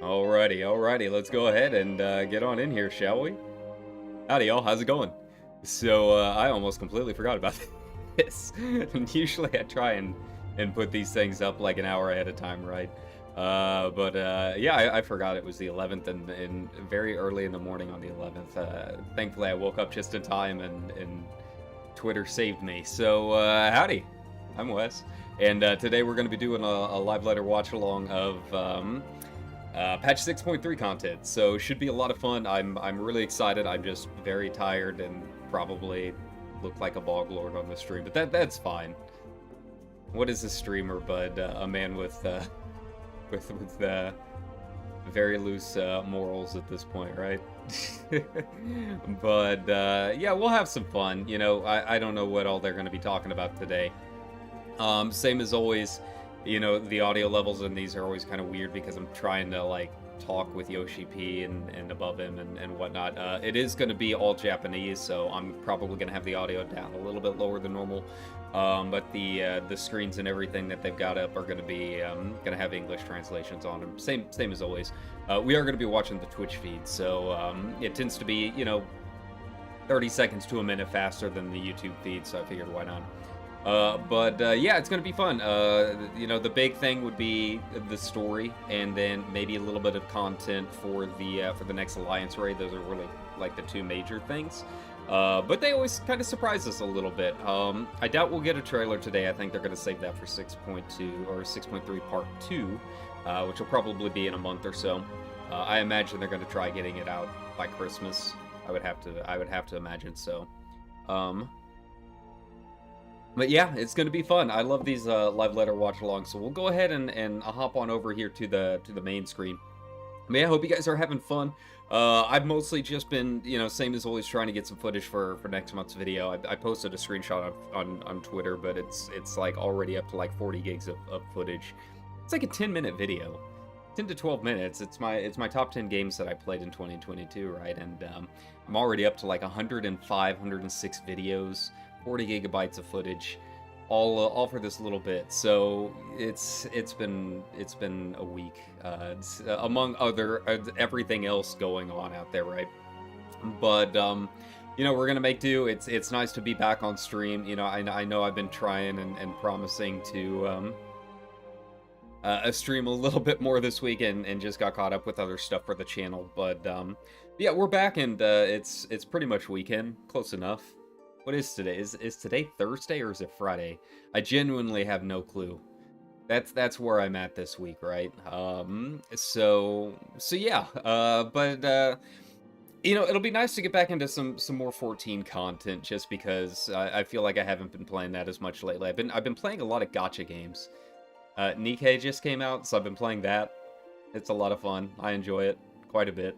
Alrighty, let's go ahead and get on in here, shall we? Howdy, y'all. How's it going? So, I almost completely forgot about this. Usually I try and put these things up like an hour ahead of time, right? Yeah, I forgot it was the 11th and very early in the morning on the 11th. Thankfully, I woke up just in time and Twitter saved me. So, howdy. I'm Wes. And today we're going to be doing a live letter watch-along of patch 6.3 content, so should be a lot of fun. I'm really excited. I'm just very tired and probably look like a bog lord on the stream, but that's fine. What is a streamer but a man with very loose morals at this point, right? But yeah, we'll have some fun. You know, I don't know what all they're going to be talking about today. Same as always. You know, the audio levels in these are always kind of weird because I'm trying to, like, talk with YoshiP and above him and whatnot. It is going to be all Japanese, so I'm probably going to have the audio down a little bit lower than normal. But the screens and everything that they've got up are going to be going to have English translations on them. Same as always. We are going to be watching the Twitch feed, so it tends to be, you know, 30 seconds to a minute faster than the YouTube feed, so I figured why not. Yeah, it's gonna be fun. You know, the big thing would be the story, and then maybe a little bit of content for the next Alliance raid. Those are really like the two major things. But they always kind of surprise us a little bit. I doubt we'll get a trailer today. I think they're gonna save that for 6.2 or 6.3 Part 2, which will probably be in a month or so. I imagine they're gonna try getting it out by Christmas. I would have to imagine so. But yeah, it's going to be fun. I love these live letter watch-alongs, so we'll go ahead and hop on over here to the main screen. I mean, I hope you guys are having fun. I've mostly just been, you know, same as always, trying to get some footage for next month's video. I posted a screenshot on Twitter, but it's like already up to like 40 gigs of footage. It's like a 10-minute video. 10 to 12 minutes. It's my top 10 games that I played in 2022, right? And I'm already up to like 105, 106 videos. 40 gigabytes of footage, all for this little bit. So it's been a week, among other everything else going on out there, right? But you know, we're gonna make do. It's nice to be back on stream. You know, I know I've been trying and promising to stream a little bit more this week and just got caught up with other stuff for the channel. But yeah, we're back, and it's pretty much weekend, close enough. What is today? Is today Thursday or is it Friday? I genuinely have no clue. That's where I'm at this week, right? So yeah. But you know, it'll be nice to get back into some more 14 content, just because I feel like I haven't been playing that as much lately. I've been playing a lot of gacha games. Nikkei just came out, so I've been playing that. It's a lot of fun. I enjoy it quite a bit.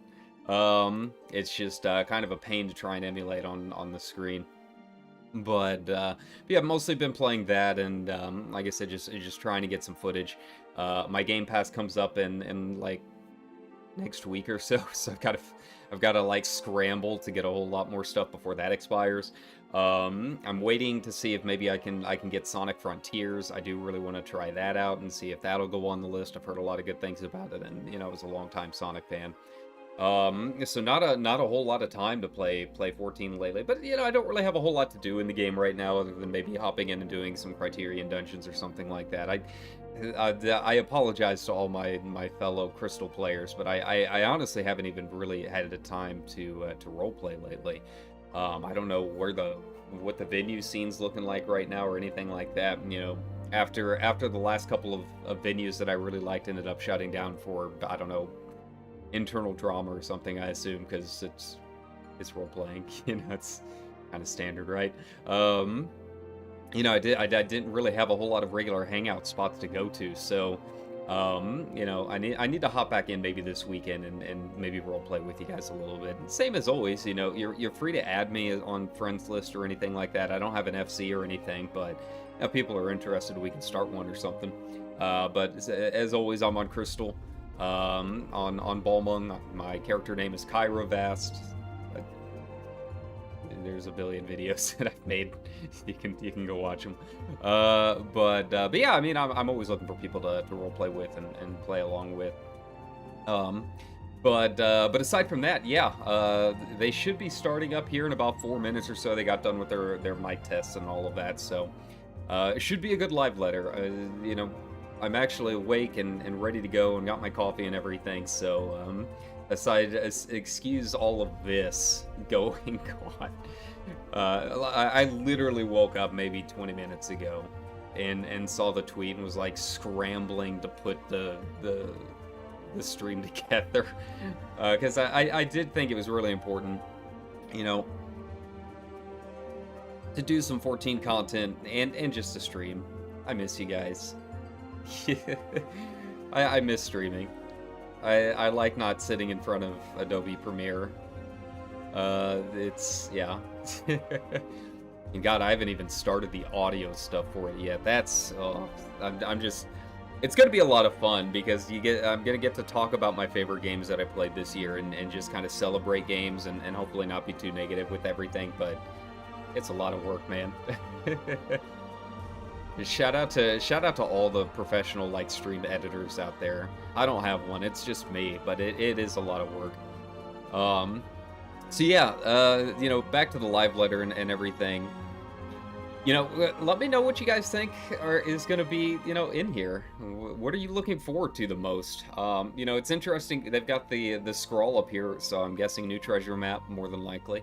It's just kind of a pain to try and emulate on the screen. But yeah, I've mostly been playing that, and like I said, just trying to get some footage. My Game Pass comes up in like next week or so, so I've got to like scramble to get a whole lot more stuff before that expires. I'm waiting to see if maybe I can get Sonic Frontiers. I do really want to try that out and see if that'll go on the list. I've heard a lot of good things about it, and you know, I was a longtime Sonic fan. So not a whole lot of time to play 14 lately, but you know, I don't really have a whole lot to do in the game right now, other than maybe hopping in and doing some Criterion dungeons or something like that. I apologize to all my fellow Crystal players, but I honestly haven't even really had the time to roleplay lately. I don't know what the venue scene's looking like right now or anything like that. You know, after the last couple of venues that I really liked ended up shutting down for, I don't know, internal drama or something, I assume, because it's role playing. You know, it's kind of standard, right? You know, I didn't really have a whole lot of regular hangout spots to go to, so you know, I need to hop back in maybe this weekend and maybe role play with you guys a little bit. And same as always, you know, you're free to add me on friends list or anything like that. I don't have an FC or anything, but if people are interested, we can start one or something. But as always, I'm on Crystal. On Balmung, my character name is Kyrovast. There's a billion videos that I've made. You can go watch them. But yeah, I mean, I'm always looking for people to roleplay with and play along with. But aside from that, yeah, they should be starting up here in about 4 minutes or so. They got done with their mic tests and all of that, so it should be a good live letter. You know, I'm actually awake and ready to go and got my coffee and everything, so excuse all of this going on. I literally woke up maybe 20 minutes ago and saw the tweet and was like scrambling to put the stream together, because I did think it was really important, you know, to do some 14 content and just to stream. I miss you guys. I miss streaming. I like not sitting in front of Adobe Premiere. It's, yeah. And God, I haven't even started the audio stuff for it yet. That's, I'm just, it's gonna be a lot of fun, because I'm gonna get to talk about my favorite games that I played this year and just kind of celebrate games and hopefully not be too negative with everything, but it's a lot of work, man. Shout out to all the professional like stream editors out there. I don't have one, it's just me, but it is a lot of work. So yeah, you know, back to the live letter and everything. You know, let me know what you guys think is going to be, you know, in here. What are you looking forward to the most? You know, it's interesting. They've got the scroll up here, so I'm guessing new treasure map more than likely.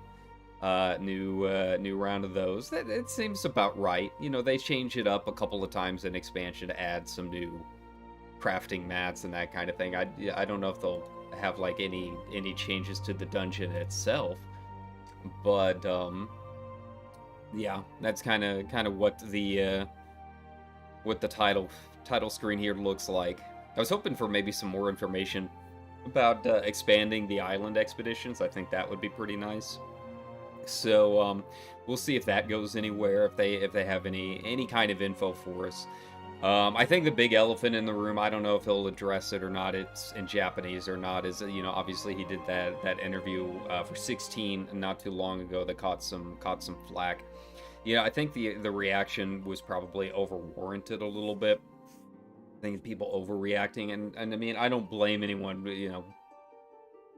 New round of those. It seems about right. You know, they change it up a couple of times in expansion to add some new crafting mats and that kind of thing. I don't know if they'll have like any changes to the dungeon itself, but yeah, that's kind of what the title screen here looks like. I was hoping for maybe some more information about expanding the island expeditions. I think that would be pretty nice. So we'll see if that goes anywhere, if they have any kind of info for us. I think the big elephant in the room, I don't know if he'll address it or not, it's in Japanese or not, is, you know, obviously he did that interview for 16 not too long ago that caught some flack. Yeah, I think the reaction was probably over-warranted a little bit. I think people overreacting, and I mean, I don't blame anyone, you know.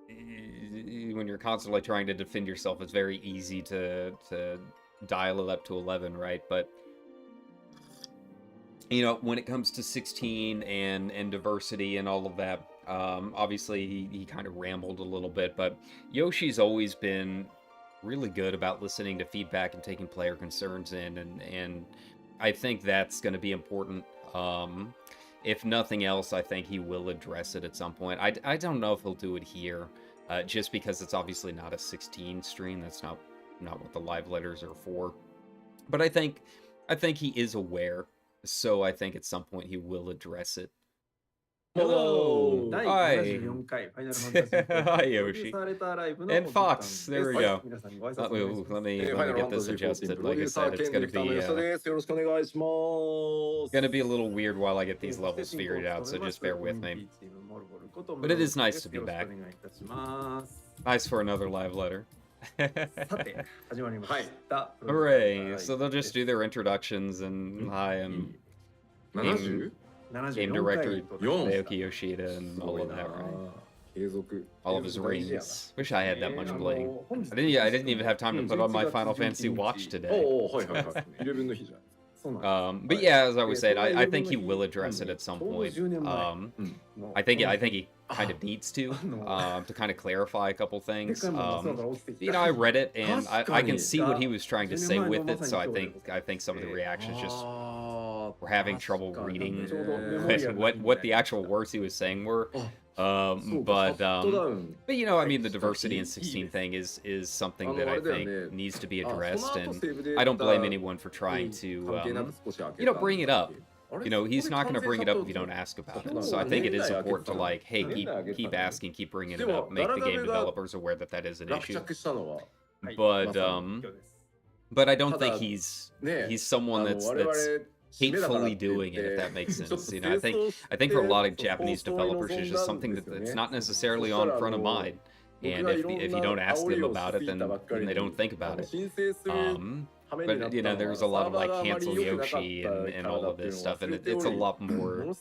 When you're constantly trying to defend yourself, it's very easy to dial it up to 11, right? But when it comes to 16 and diversity and all of that, obviously he kind of rambled a little bit, but Yoshi's always been really good about listening to feedback and taking player concerns in, and I think that's going to be important. If nothing else, I think he will address it at some point. I don't know if he'll do it here, just because it's obviously not a 16 stream. That's not what the live letters are for. But I think he is aware, so I think at some point he will address it. Hello! Hi! Hi, Yoshi. And Fox, there we go. Let me get this adjusted. Like I said, it's gonna be a little weird while I get these levels figured out, so just bear with me. But it is nice to be back. Nice for another live letter. Hooray! So they'll just do their introductions and hi, I'm Game Director Naoki Yoshida and all of that, right? All of his rings. Wish I had that much bling. I didn't even have time to put on my Final Fantasy watch today. But yeah, as I was saying, I think he will address it at some point. I think he kind of needs to kind of clarify a couple things. I read it and I can see what he was trying to say with it, so I think some of the reactions just were having trouble reading what the actual words he was saying were. But I mean, the diversity in 16 thing is something that I think needs to be addressed, and I don't blame anyone for trying to bring it up. He's not going to bring it up if you don't ask about it. So I think it is important to, like, hey, keep asking, keep bringing it up, make the game developers aware that is an issue. But I don't think he's someone that's hatefully doing it, if that makes sense. I think for a lot of Japanese developers, it's just something that's not necessarily on front of mind. And if you don't ask them about it, then they don't think about it. But there's a lot of like cancel Yoshi and all of this stuff, and it's a lot more. I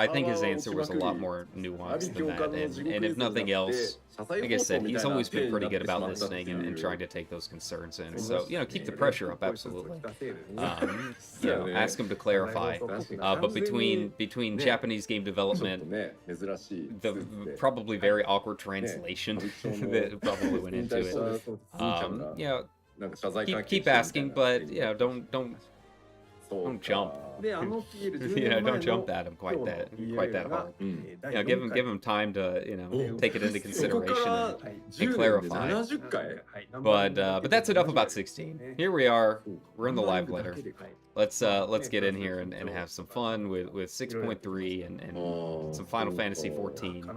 think his answer was a lot more nuanced than that, and if nothing else, like I said, he's always been pretty good about listening and trying to take those concerns in. So keep the pressure up, absolutely. Ask him to clarify. But between Japanese game development, the probably very awkward translation that probably went into it. Keep asking, but don't jump. Don't jump at him quite that hard. Give him time to take it into consideration and clarify. But that's enough about 16. Here we are. We're in the live letter. Let's get in here and have some fun with 6.3 and some Final Fantasy 14.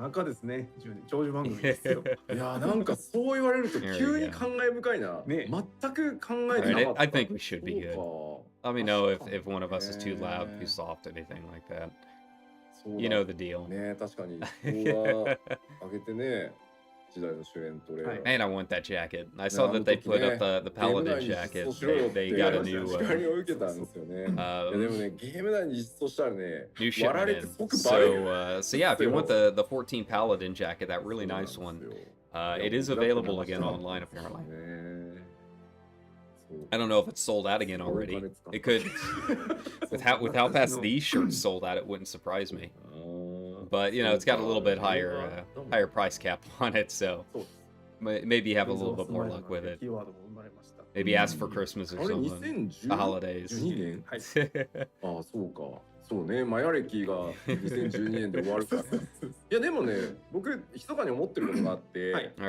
I think we should be good. Let me know if one of us is too loud, too soft, anything like that. You know the deal. And I want that jacket. I saw that they put up the Paladin jacket. They got a new shipment in. So yeah, if you want the 14 Paladin jacket, that really nice one, it is available again online apparently. I don't know if it's sold out again already. It could. with how fast these shirts sold out, it wouldn't surprise me. But it's got a little bit higher price cap on it, so maybe have a little bit more luck with it. Maybe ask for Christmas or something. The holidays. そうね、マヤ歴が2012年で終わるからいやでもね、僕密かに思ってることがあって、はい、あ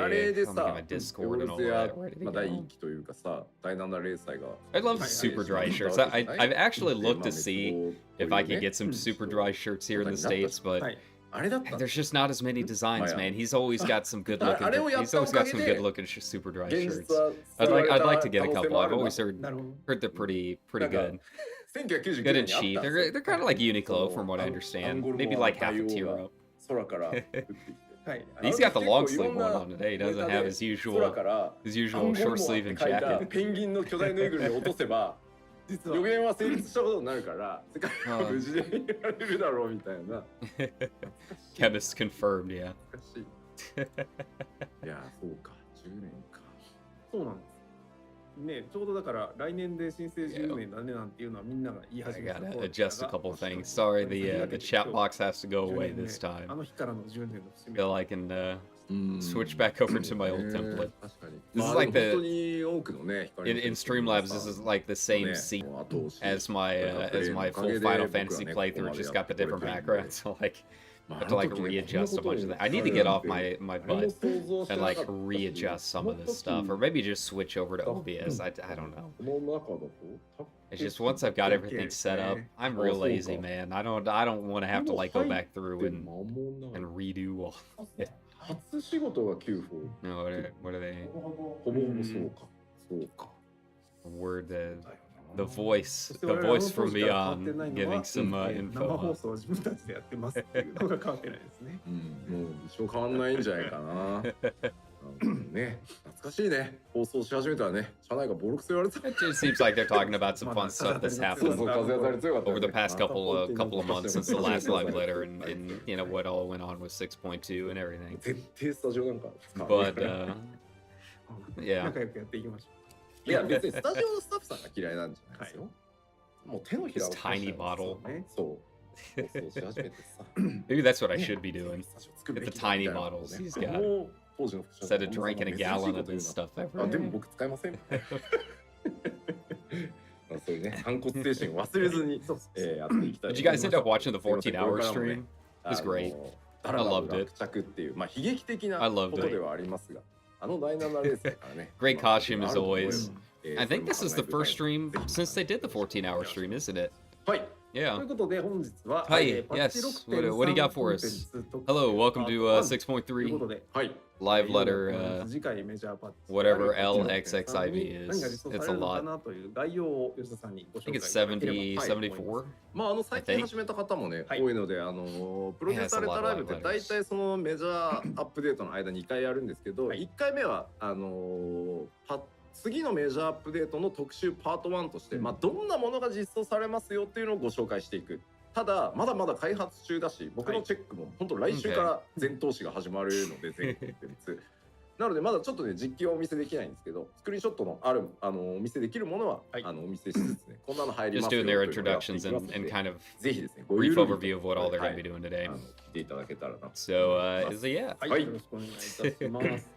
れでさ、第1期というかさ、第7連載が I love super dry shirts. I've actually looked to see if I could get some super dry shirts here in the States, but there's just not as many designs, man. He's always got some good looking super dry shirts. I'd like to get a couple. I've always heard they're pretty good. Good and cheap. They're kind of like Uniqlo, from what I understand. Maybe like half a tier up. He's got the long sleeve one on today. He doesn't have his usual short sleeve and jacket. 予言は成立したことになるから世界は無事でいられるだろうみたいな。Chemist confirmed, yeah. いや、そうか、10年か。そうなんです。ね、ちょうどだから来年で申請10年だねなんていうのはみんなが言い I 始めた gotta 頃だった adjust a が、 couple things. Sorry, the chat box has to go 10 away 年 this 目、あ time. の日からの10年の節目。 Feel I can switch back over to my old template. 確かに。 This is まあ like でも本当 the に多くのね、in Streamlabs. This is like the same seat as my full Final Fantasy playthrough. Just got the different backgrounds. So like. I have to like readjust a bunch of that. I need to get off my butt and like readjust some of this stuff, or maybe just switch over to OBS. I don't know. It's just once I've got everything set up, I'm real lazy, man. I don't want to have to like go back through and redo all of it. 初仕事が9歩。 No, what are they? ほぼほぼそうか。そうか。Word the voice from beyond giving some 生 info. 放送を自分たちでやってますっていうのが変わってないですね。もう一生変わんないんじゃないかな。ね、懐かしいね。放送し始めたらね、社内がボロクソ言われてた。 It just seems like they're talking about some fun stuff that's そう happened そう、風当たり強かったよ over ね。 the past couple of months since the last live letter and you know what all went on with 6.2 and everything. 絶対スタジオなんか使わない But yeah. 仲良くやっていきましょう。いや別にスタジオのスタッフさんが嫌いなんじゃないですよ。もう手のひらを This tiny bottle. そう放送し始めてさ。 Maybe that's what I should be doing. Get the tiny bottles he's got. もう当時の副社長 Instead of drinking a gallon of this stuff あ every でも day. 僕使いません。そういうね、反骨精神を忘れずにやっていきたい。 Did you guys end up watching the 14-hour stream? It was great. I loved it. 落着っていうまあ悲劇的なことではありますが、あの第7レースだからね。 Great costume as always. I think this is the first stream since they did the 14-hour stream, isn't it? はい。と Yeah. いうことで本日は、Hi, パッチ yes. 6.3 What do you got for us? Hello, welcome to というこ 6.3 とで、はい。 live letter, 次回メジャーパッチ whatever LXXIV 何が is. 実装 It's さ a れるのか lot. なという概要を吉田さんにご I 紹 think 介 it's いただければ 70, と思います。 74. まあ最近始めた方もね、はい多いのでプロデューサーレターライブって大体そのメジャーアップデートの間2回やるんですけど、はい1回目は次のメジャーアップデートの特集パート1として、まあどんなものが実装されますよっていうのをご紹介していく。ただまだまだ開発中だし、僕のチェックも本当来週から全投資が始まるので全コンテンツ。なのでまだちょっとね実機はお見せできないんですけど、スクリーンショットのあるお見せできるものは、お見せしつつね、こんなの入りま Just すよ doing と their いうのをやってい introductions きます and ので kind of ぜひですね、 brief overview of what all they're going to be doing today. 聞いていただけたらな。 So, yeah. はい、はいよろしくお願いいたします。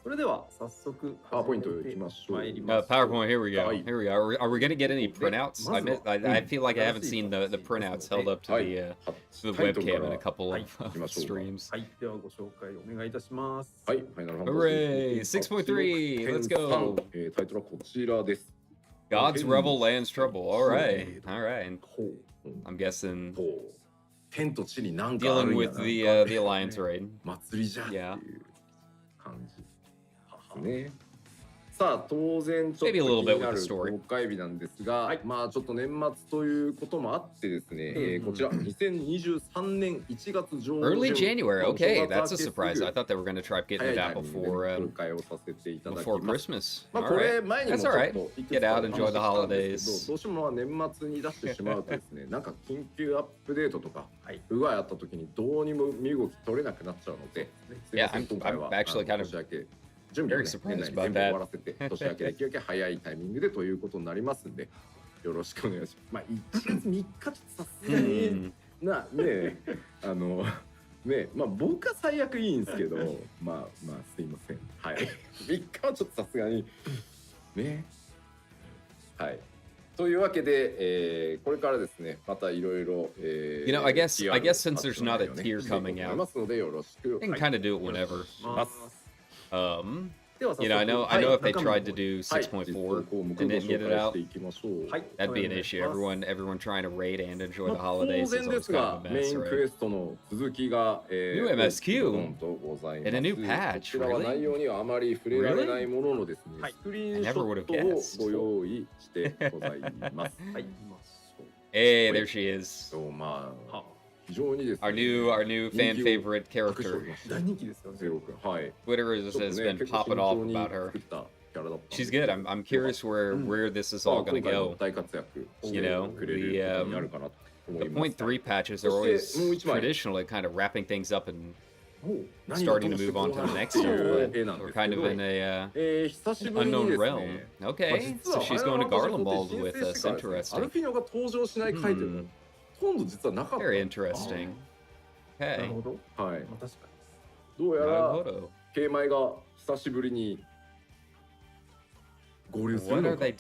それでは早速パワーポイントいきましょう。参ります PowerPoint, here we go. Right. Here we go. Are we going to get any printouts? I feel like I haven't seen the printouts held up to the webcam in a couple of streams. はい、ではご紹介お願いいたします。はい、ファイナルファンタジ Hooray! ー 6.3! Let's go! タイトルはこちらです。 God's Rebel lands trouble. All right. All right. ほう I'm guessing ほう天と地に何かある dealing んや with な the Alliance raid. 祭りじゃっていう Yeah. 感じですね。さあ当然ちょっと Maybe a 気 little に bit な with る the story. 公開日なんですが、はいまあちょっと年末ということもあってですね、こちら2023年1月上旬 Early January. Okay, まあ that's a お正月 surprise. I thought they were going to try getting 早 it いタ out イミングで before 公開をさせていただき before ます。 Christmas. まあ All これ right. 前にも That's ちょ all っ right. といくつ Get か out, 話 enjoy し the たんですけ holidays. ど、どうしても年末に出してしまうとですね、なんか緊急アップデートとかはい不具合あった時にどうにも身動き取れなくなっちゃうので、すいません Yeah, 今回は I'm actually kind of 年明け準備を very ね surprised 年内に about 全部 that. 終わらせて年明けできるだけ早いタイミングでということになりますんで、よろしくお願いします。まあ1月3日ちょっとさすがに Hmm. ねえねまあ僕は最悪いいんですけどまあすいませんはい3日はちょっとさすがにねはいというわけで、これからですねまたいろいろ You know, I guess since there's not a tier coming あ out, りますのでよろしく they can kind of do it whenever. ます。 You know, I know if they tried to do 6.4 and didn't get it out, していきましょう。はい、 that'd be an issue. Everyone trying to raid and enjoy the holidays 当 is 然で always す kind が of a メイ mess, ンク right? エストの続きが、New MSQ ドンとございます。 and a new patch, こちらは really? 内容にはあまり触れられないもののですね、はいスクリーンシ I ョ never would ッ have ト guessed. をご用意してございます。はい、 Hey, there she is. そうまあは非常にですね Our new fan favorite 隠してお character. りました大人気ですよね。ゼロ君はい。 Twitter ちょっ has とね been 結構 popping 慎 off 重に about her. 作ったキャラだったん She's で good. I'm curious where this is まあ all gonna 今回も go. 大活躍し You て know, くれることになるかなと思 The います。 .3 patches are So, alwaysもう一枚。 traditionally kind of wrapping things up in starting to move on to the next year, but we're kind of in a unknown realm. Okay, so she's going to Garlemald with us. Interesting. Very interesting. Okay. はい。どうやら、ケイマイが久しぶりに合流するのか、ゲ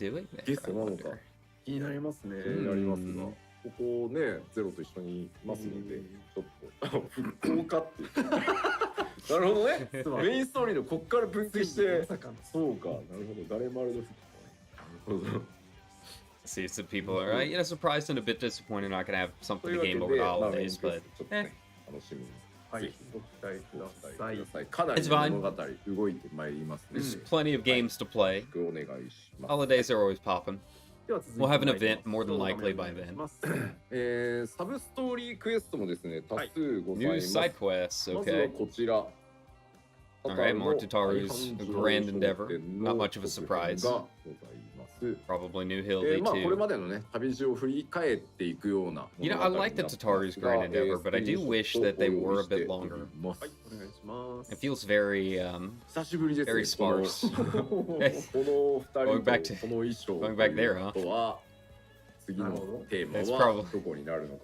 ストなのか。気になりますね。気になりますが、ここね、ゼロと一緒にいますので、ちょっと復興かっていう。なるほどね。メインストーリーのこっから分岐して、そうか、なるほど、誰もあれです。なるほど。See some people are surprised and a bit disappointed not gonna have something to game over the holidays, but it's fine. There's plenty of games to play. Holidays are always popping. We'll have an event more than likely by then. サブストーリークエストもですね、多数ございます。 New side quests, まずは okay. こちら。 Alright, more Tataru's grand endeavor. Not much of a surprise. Probably New Hildy too. You know, I like the Tataru's grand endeavor, but I do wish that they were a bit longer. It feels very, very sparse. going back there, huh?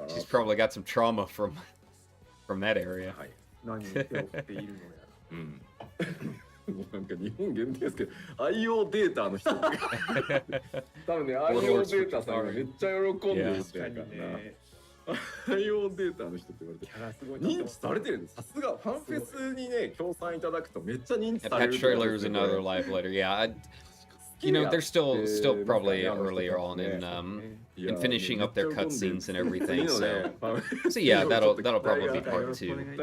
She's probably got some trauma from that area. なんか日本限定ですけど、IO データの人多分ね、IO データさんがめっちゃ喜んでる人やからな。IO データの人って言われて認知されてるんです。さすがファンフェスにね、協賛いただくとめっちゃ認知される。That trailer is another live letter. Yeah, you know, they're still probably earlier on in finishing up their cutscenes and everything. So yeah, that'll probably be part 2.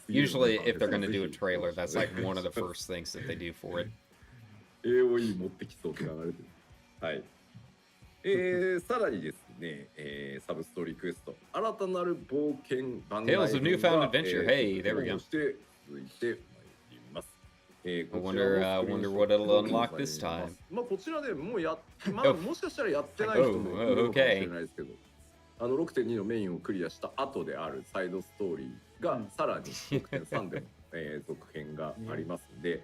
Usually, if they're gonna do a trailer, that's like one of the first things that they do for it. 持ってきそうって流れてる。はい。さらにですね、サブストーリークエスト新たなる冒険番外編が Tales of Newfound Adventure. Hey, there we go. して続いて I wonder what it'll unlock this time. まあこちらでもうもしかしたらやってない人もいるかもしれないですけど、6.2 のメインをクリアした後であるサイドストーリーがさらに 6.3 でも続編がありますんで、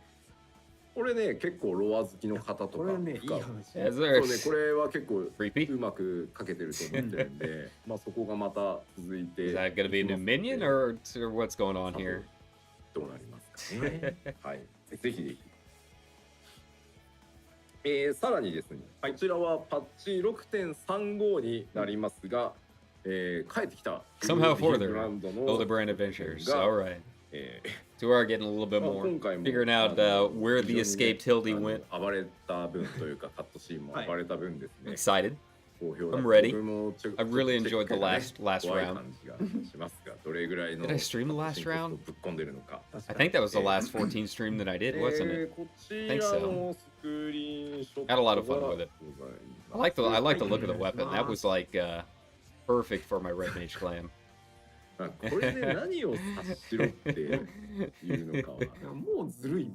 これね結構ロア好きの方とかこれねいい話。そうね、これは結構うまく書けてると思ってるんで、まあそこがまた続いて。Is that gonna be a new minion or what's going on here? どうなりますかね。はい。ぜひぜひ。さらにですね、こちらはパッチ 6.35 になりますが、帰ってきた Somehow further Hildebrand Adventures. All right. So we're getting a little bit more figuring out where the escaped Hildy went. 暴れた分というかカットシーンも暴れた分ですね。Excited. I'm ready. I really enjoyed the last round. Did I stream the last round? I think that was the last 14 stream that I did, wasn't it? I think so. Had a lot of fun with it. I like the look of the weapon. That was like perfect for my Red Mage clan. これで何を察しろっていうのかはもうずるい。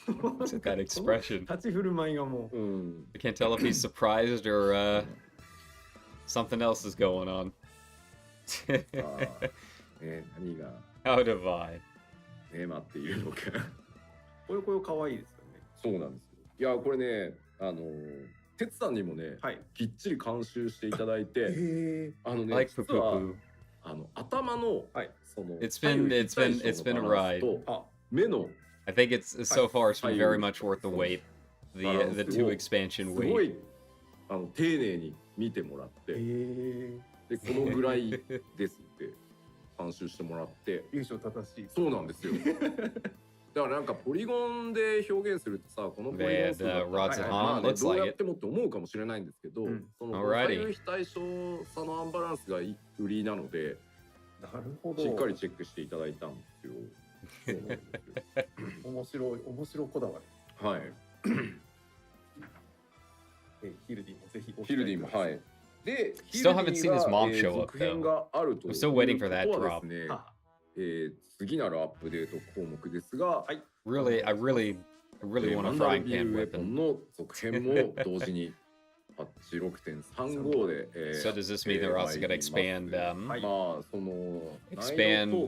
That expression. 立ち振る舞いがもう。I can't tell if he's surprised or something else is going on. 何が How do I? 待っているのか。これ可愛いですよね。そうなんですよ。いやこれね哲さんにもねきっちり監修していただいて、ね実は頭のその It's been a ride. 目のI think so far it's been very much worth the wait. The 2 expansion wait. すごい丁寧に見てもらって、でこのぐらいですって監修してもらって、優勝正しい。そうなんですよ。だからなんかポリゴンで表現するとさ、このポリゴン数がどうやってもって思うかもしれないんですけど、その左右非対称差のアンバランスが売りなので、なるほど。しっかりチェックしていただいたんですよ。面白こだわり。はい。ヒルディもぜひヒルディもはい。で、Still haven't seen his mom show up though. I'm still waiting for that drop. 次なるアップデート項目ですが、Really, I really want a frying pan weapon. の続編も同時にパッチ6.35で、So does this mean they're also going to expand the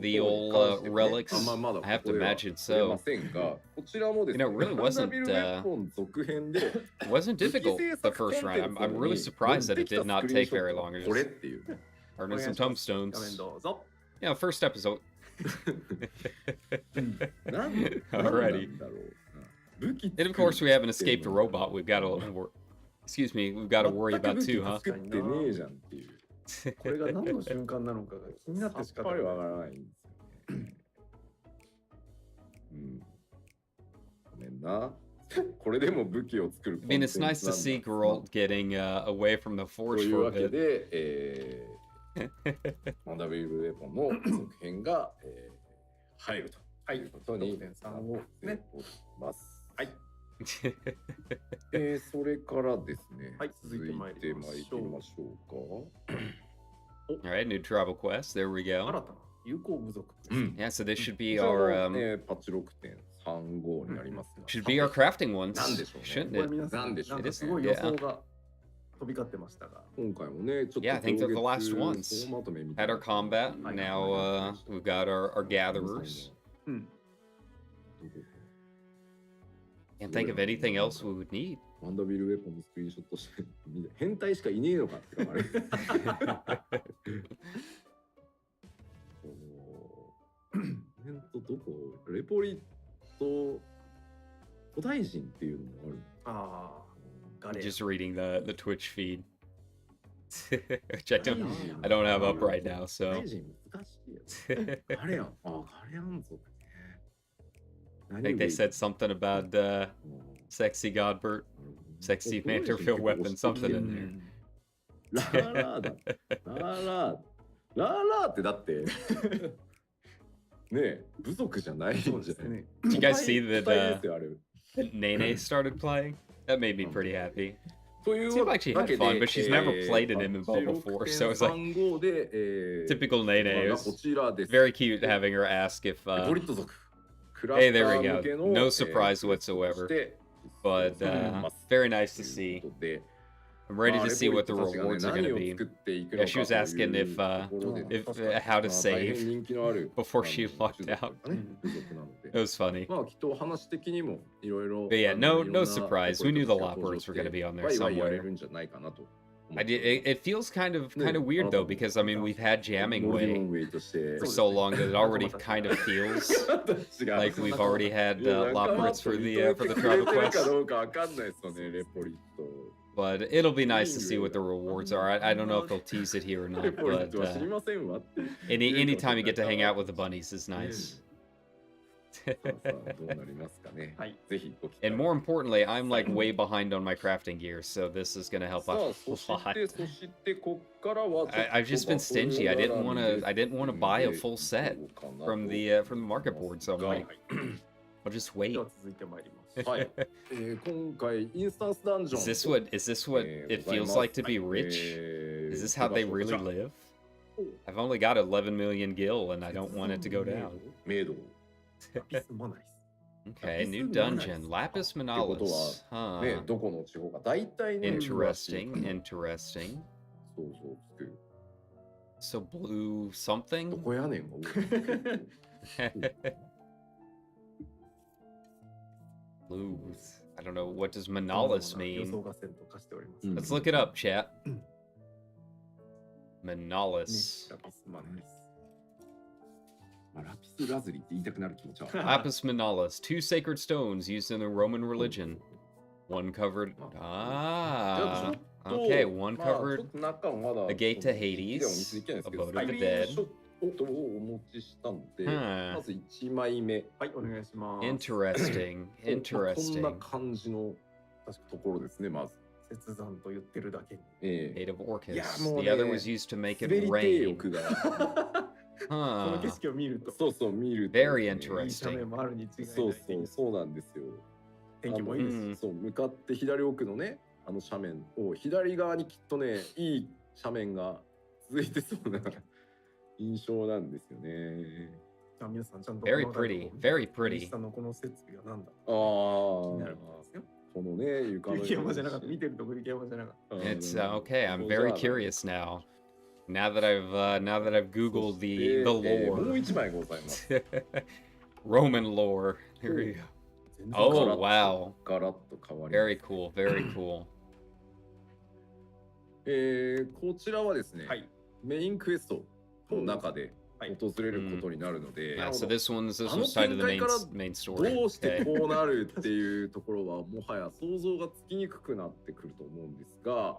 the old relics? I have to imagine so. You know, it really wasn't difficult the first round. I'm really surprised that it did not take very long. Just earning some tombstones. Yeah, first episode. Alrighty. And of course, we have an escaped robot. We've got to, excuse me, we've got to worry about too, huh? これが何の瞬間なのかが気になって仕方ない。I mean, it's nice to see Geralt getting away from the forge for a bit. マンダビルウェポンの続編が、入るということになっております。はい。それからですね。はい、続いて参りましょうか。Alright, new travel quest. There we go. 新たな友好部族。Yeah, so this should be our パッチ 6.35 になりますが。Should be our crafting ones. なんでしょうね。 Shouldn't これ it? 皆さん、なんかすごい予想が飛び交ってましたが。今回もね、ちょっと Yeah, I think they're the last ones. Had our combat. Now we've got our gatherers. Can't think of anything else we would need. マンダビルウェポンのスクリーンショットして変態しかいねえのかってかあれどこレポリと古代人っていうのもある。Just reading the Twitch feed. Which I don't have up right now, so. 古代人難しいよ。ガレアン族ね。I think they said something about sexy Godbert, sexy Manderville weapon, something in there. ラーってだってねえ部族じゃないんじゃない。Did you guys see that Nene started playing? That made me pretty happy. Seemed like she had fun, but she's never played an MMO before, so it's like typical Nene. It was very cute having her ask if hey, there we go. No surprise whatsoever. But very nice to see. I'm ready to see what the rewards are going to be. Yeah, she was asking if how to save before she locked out. It was funny. But yeah, no surprise. We knew the Loppers were going to be on there somewhere. It feels kind of weird though, because I mean we've had Jamming Way for so long that it already kind of feels like we've already had Loppers for the travel quest. But it'll be nice to see what the rewards are. I don't know if they'll tease it here or not, but anytime you get to hang out with the bunnies is nice. And more importantly, I'm like way behind on my crafting gear, so this is going to help out a lot. I've just been stingy. I didn't want to buy a full set from the market board, so I'm like, I'll just wait. Is this what it feels like to be rich? Is this how they really live? I've only got 11 million gil, and I don't want it to go down. Okay, new dungeon. Lapis Manalis. Huh. Interesting. So blue something? Blue. I don't know. What does Manalis mean? Let's look it up, chat. Manalis. Lapis Manalis, 2 sacred stones used in the Roman religion. One covered. Okay, one covered a gate to Hades, abode of the dead. Interesting. こんな感じのところですね、まず。切断と言ってるだけに。Made of Orcus. The other was used to make it rain. この景色を見ると。そう見ると。Very interesting. そうなんですよ。天気もいいです。そう向かって左奥のね、あの斜面を左側にきっとね、いい斜面が続いてそうな印象なんですよね。皆さんちゃんと Very pretty. Very pretty. 下のこの設備がなんだ。気になるんですよ。このね、床の雪山じゃなかった。見てるとこ雪山じゃなかった。It's okay. I'm very curious now. Now that I've Googled the もう lore, 一枚ございます。Roman lore. Here we go. Oh wow. ガラッと変わります。 Very cool. Very cool. こちらはですね、はい。メインクエストの中で訪れることになるので、 Yeah, so this one's tied to the main story. どうして Okay. こうなるっていうところはもはや想像がつきにくくなってくると思うんですが、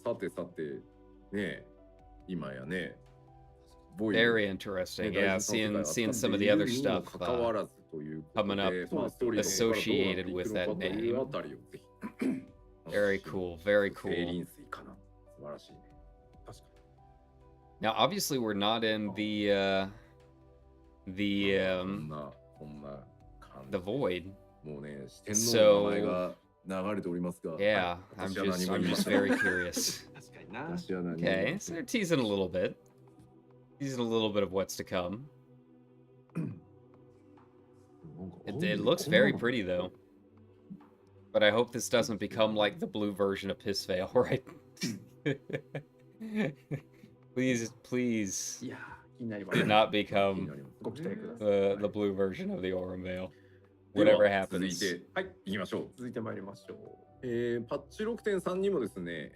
さてさてね、今やね、Very interesting. Yeah, seeing some of the other stuff coming up associated with that name. Very cool. Very cool. Now, obviously, we're not in the void. So, yeah, I'm just very curious. Okay, so they're teasing a little bit. Teasing a little bit of what's to come. It looks very pretty, though. But I hope this doesn't become like the blue version of Pissvale, right? Please do not become the blue version of the Aurum Vale. Whatever happens. 続いて、はい、行きましょう。続いてまいりましょう。パッチ 6.3 にもですね、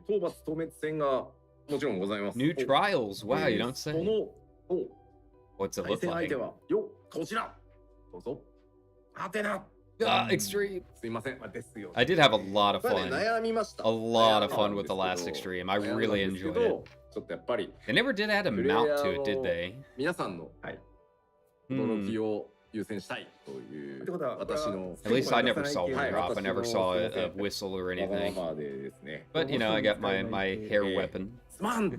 討伐討滅戦がもちろんございます。New trials. Wow, you don't say. その What's it 対 look 戦相 like? 手はこちら。どうぞ。アテナ。Extreme. すいません。ですよ。 I did have a lot of これ fun. ね、悩みました。 A lot of fun with the last Extreme. I really enjoyed it. ちょっとやっぱり They never did add a mount to it, did they? 皆さんの驚きを優先したいという私の At least I never saw one drop. I never saw a whistle or わが anything. ままでですね。 But you know, I got my hair weapon. すまん。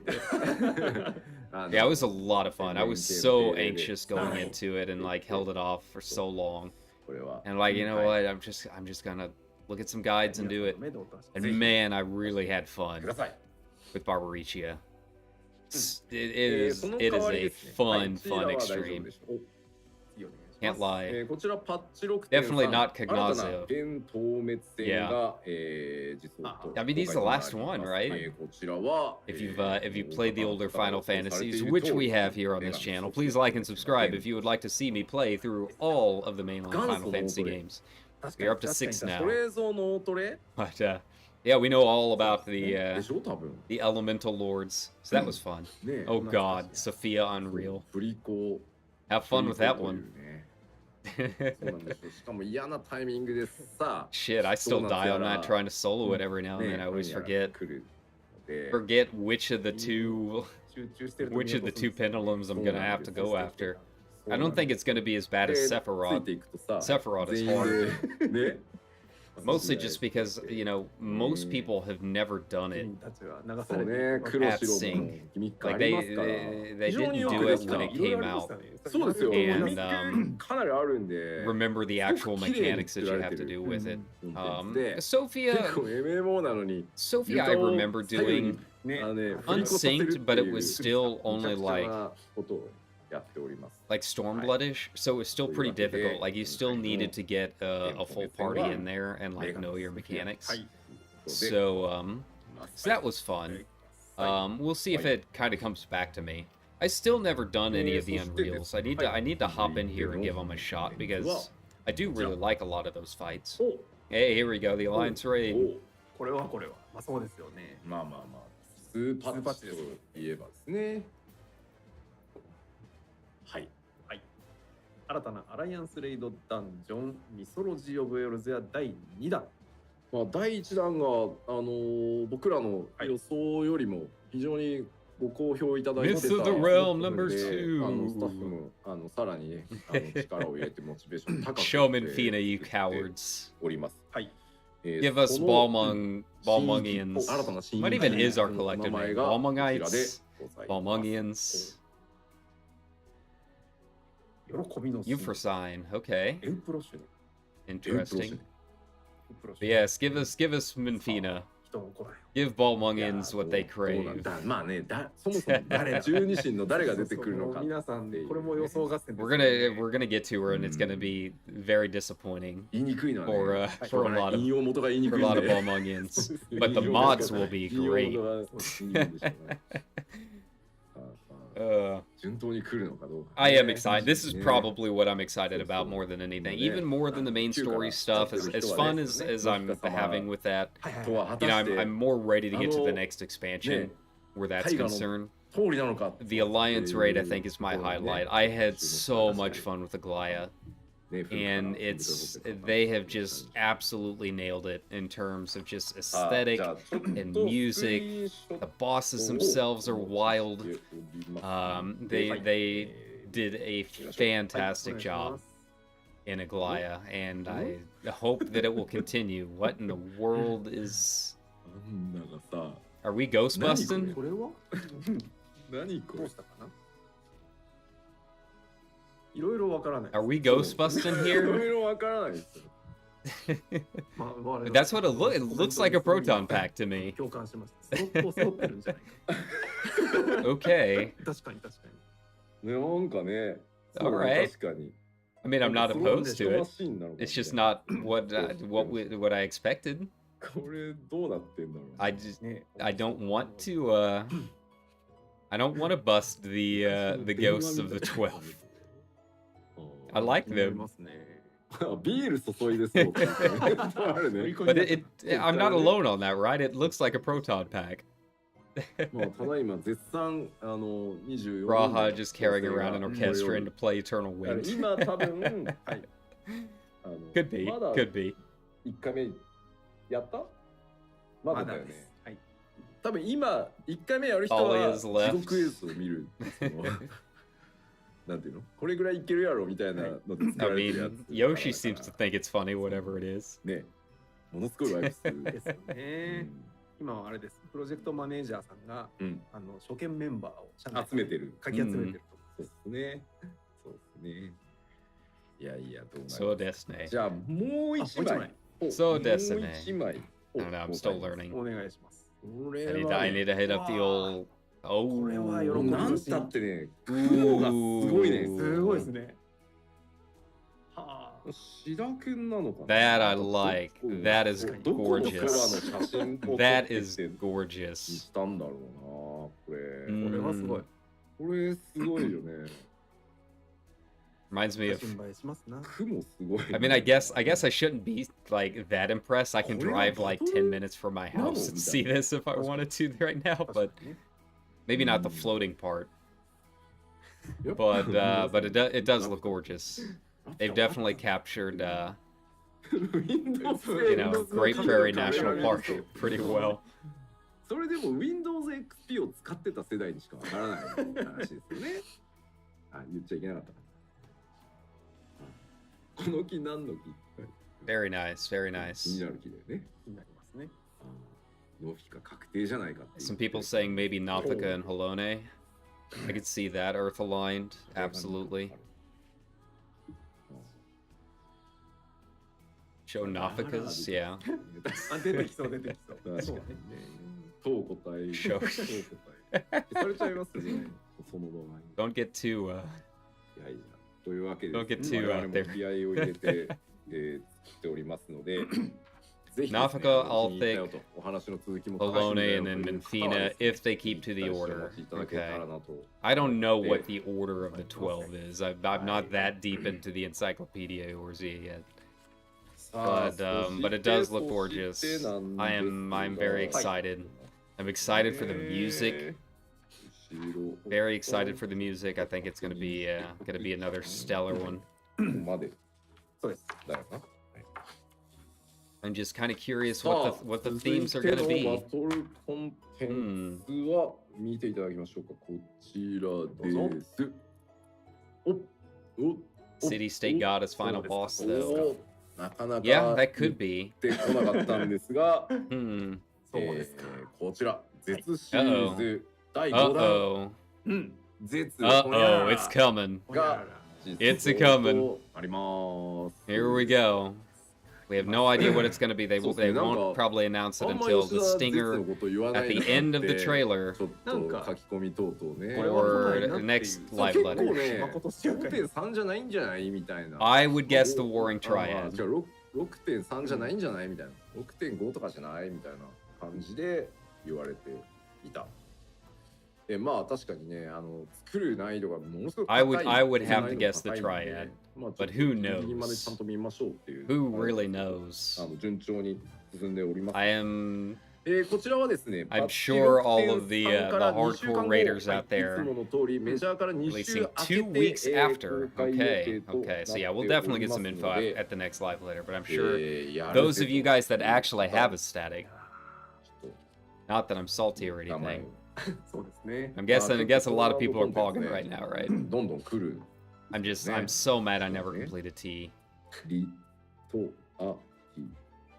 Yeah, it was a lot of fun. I was so anxious going into it and like held it off for so long. これは And like, you know what? I'm just gonna look at some guides and do it. And man, I really had fun ください。 with Barbaricia. It is a fun extreme. Can't lie. こちらパッチ 6.3 Definitely not 新たな Cognazio. 現討滅戦が実装と I mean, he's the last one, right? こちらは If you've played the older Final Fantasies, which we have here on this channel, please like and subscribe if you would like to see me play through all of the mainline Final Fantasy games. We are up to 6 now. それぞのトレ But yeah, we know all about the でしょ多分 the Elemental Lords, so that was fun. ね Oh God, Sophia Unreal. 振り子 Have fun with that one. そうなんですよしかも嫌なタイミングでさ Shit, I still die on that trying to solo it every now and then. I always forget 来るので which of the two pendulums I'm gonna have to go after. I don't think it's gonna be as bad as つい Sephiroth. ていくとさ Sephiroth is 全員 hard. でね Mostly just because, you know, most people have never done it. そうね黒 At 白の sync. ギミックあ Like りますから they 非常 didn't によく do で it きた when it came out. そうですよ And, ギミックかなりあるんで Remember the actual mechanics that you have to do with it. Sophia, 結構 MMO なのに Sophia, I remember doing ね unsynced, but it was still only like ことをやっております like Stormbloodish, so it was still pretty difficult. Like you still needed to get a full party in there and like know your mechanics. So that was fun. We'll see if it kind of comes back to me. I still never done any of the Unreals. I need to hop in here and give them a shot because I do really like a lot of those fights. Hey, here we go, the Alliance Raid. これはまあそうですよね。まあまあまあスーパーパッチといえばですねはい新たなアライアンスレイドダンジョンミソロジー・オブ・エルゼア第2弾。まあ第1弾が僕らの予想よりも非常にご好評いただいてた Myth of the Realm number 2 2. スタッフもさらにね力を入れてモチベーション高く Show me Fina, you cowards. おります。はい。Give us Balmungians. What even is our collective name? Balmungites? Balmungians. 喜びの Euphrosyne, okay. エウプロシュネ。 Interesting. But yes, give us Minfina. Give Balmungians what they crave. まあね、そもそも十二神の誰が出てくるのか。皆さんこれも予想合戦です。We're gonna get to her and it's gonna be very disappointing 言いにくいのはね。 for a lot of Balmungians. But the mods will be great. 順当に来るのかどうか。 I am excited. This is probably what I'm excited about more than anything. Even more than the main story stuff. As fun as I'm having with that, you know, I'm more ready to get to the next expansion where that's concerned. The Alliance raid, I think, is my highlight. I had so much fun with the Glaya. And they have just absolutely nailed it in terms of just aesthetic and music. The bosses themselves are wild. They did a fantastic job in Aglaya, and I hope that it will continue. What in the world is... Are we ghost busting? Are we ghost busting here? That's what it looks. It looks like a proton pack to me. Okay. Alright. I mean, I'm not opposed to it. It's just not what I expected. I don't want to I don't want to bust the ghosts of the 12. I like them. But I'm not alone on that, right? It looks like a proton pack. Raha just carrying around an orchestra and to play Eternal Wind. Could be, could be. やった？まだだよね。多分今1回目やる人は地獄映像を見る。なんていうの？これぐらいいけるやろみたいなので使われてるやつ。Yoshi seems to think it's funny, whatever it is. ね。ものすごいワイプする。ですよね。今はあれです。プロジェクトマネージャーさんが、初見メンバーをちゃんと集めてる。かき集めてると。そうですね。そうですね。いやいや、どうなる？そうですね。じゃあもう一枚。そうですね。もう一枚。I don't know, I'm still learning. お願いします。I need to hit up the old. Oh, これは喜びなんたってね、雲がすごいね。すごいですね。はあ。白くんなのかな。That I like. That is gorgeous. That is gorgeous. したんだろうな、これ。これはすごい。これすごいよね。Reminds me of. I mean, I guess I shouldn't be like that impressed. I can drive like 10 minutes from my house and see this if I wanted to right now, but maybe not the floating part. But it does look gorgeous. They've definitely captured you know, Great Prairie National Park pretty well. それでも Windows XP を使ってた世代にしかわからない話ですよね。あ、言っちゃいけなかった。この木何の木？ Very nice, very nice. 気になる木だよね。気になりますね。ノフィカ確定じゃないかって。Some people saying maybe Nafika and Halone. I could see that Earth aligned, absolutely. Show Nafikas, yeah. 出てきそう出てきそう。確かにね。当答え。Show. それちゃいますね。その動画に。Don't get too. いやいや。というわけで、Don't get too out there. 気合を入れて作っておりますので、ぜひ Nafika, I'll think お話の続きも Halone and then Minfina if they keep to the order. Okay. I don't know what the order of the 12 is. I'm not that deep into the Encyclopedia or Z yet. But it does look gorgeous. I'm very excited. I'm excited for the music. Very excited for the music. I think it's gonna be another stellar one. I'm just kind of curious what the themes are gonna be. City State Goddess final boss though. Yeah, that could be. こちら絶シリーズ第5弾。Uh-oh, it's coming. It's a coming. Here we go. We have no idea what it's going to be. They won't probably announce it until the stinger at the end of the trailer for the next live letter. I would guess the Warring Triad. 6.3 じゃないんじゃないみたいな 6.5 とかじゃないみたいな感じで言われていた。まあ確かにね、作る難易度がものすごく高い。I would have to guess the triad, but who knows? までちゃんと見ましょうっていう。Who really knows? 順調に進んでおります。こちらはですね、I'm sure all of the hardcore raiders out there いつもの通りメジャーから2週 2 weeks after. Okay, so yeah, we'll definitely get some info at the next live later, but I'm sure those of you guys that actually have a static, not that I'm salty or anything. そうですね。I'm guessing a lot of people are pogging right now, right? どんどん来る。I'm so mad I never completed T.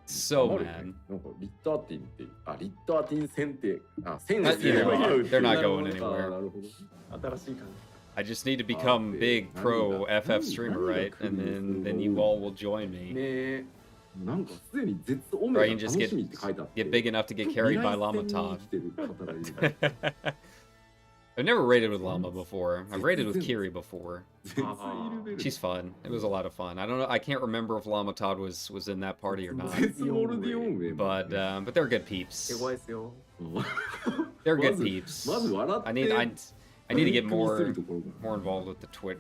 So mad. なんかリッターティンって、リッターティン戦って、they're not going anywhere. なるほど。新しい感じ。I just need to become big pro FF streamer, right? And then you all will join me. ね。なんかすでに絶オメガ楽しみって書いてあって。Get big enough to get carried by Llama Todd. I've never raided with Llama before. I've raided with Kiri before. She's fun. It was a lot of fun. I don't know. I can't remember if Llama Todd was in that party or not. But they're good peeps. They're good peeps. I need to get more involved with the Twitch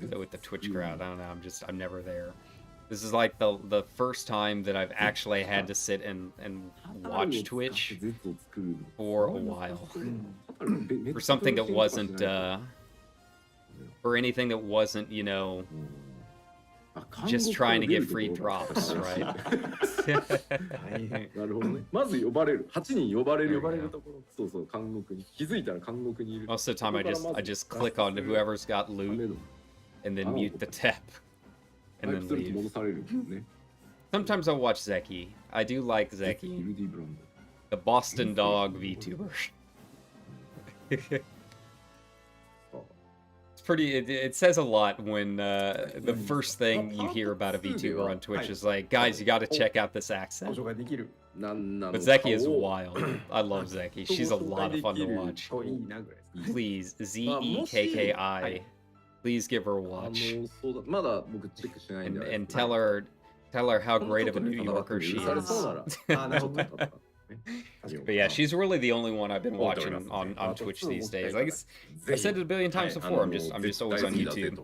crowd. I don't know. I'm never there. This is like the first time that I've actually had to sit and watch Twitch for a while. For something that wasn't, for anything that wasn't, you know, just trying to get free drops, right? なるほどね。まず呼ばれる。8人呼ばれるところ。そうそう、監獄に。気づいたら監獄にいる。Most of the time I just click on whoever's got loot and then mute the tab. And then leave. Sometimes I'll watch Zeki. I do like Zeki. The Boston Dog VTuber. It's pretty, it says a lot when the first thing you hear about a VTuber on Twitch is like, guys, you gotta check out this accent. But Zeki is wild. I love Zeki. She's a lot of fun to watch. Please, ZEKKI. Please give her a watch. And tell her how great of a New Yorker she is. But yeah, she's really the only one I've been watching on Twitch these days. Like I've said it a billion times before. I'm just always on YouTube.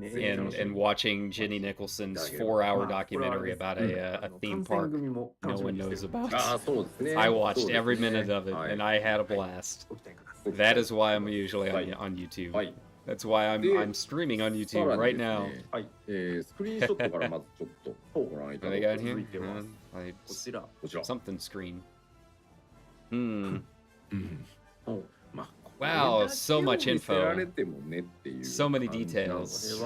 And watching Jenny Nicholson's 4-hour documentary about a theme park no one knows about. I watched every minute of it and I had a blast. That is why I'm usually on YouTube. That's why I'm streaming on YouTube right now. What do they got here? Something screen. Wow, so much info. So many details.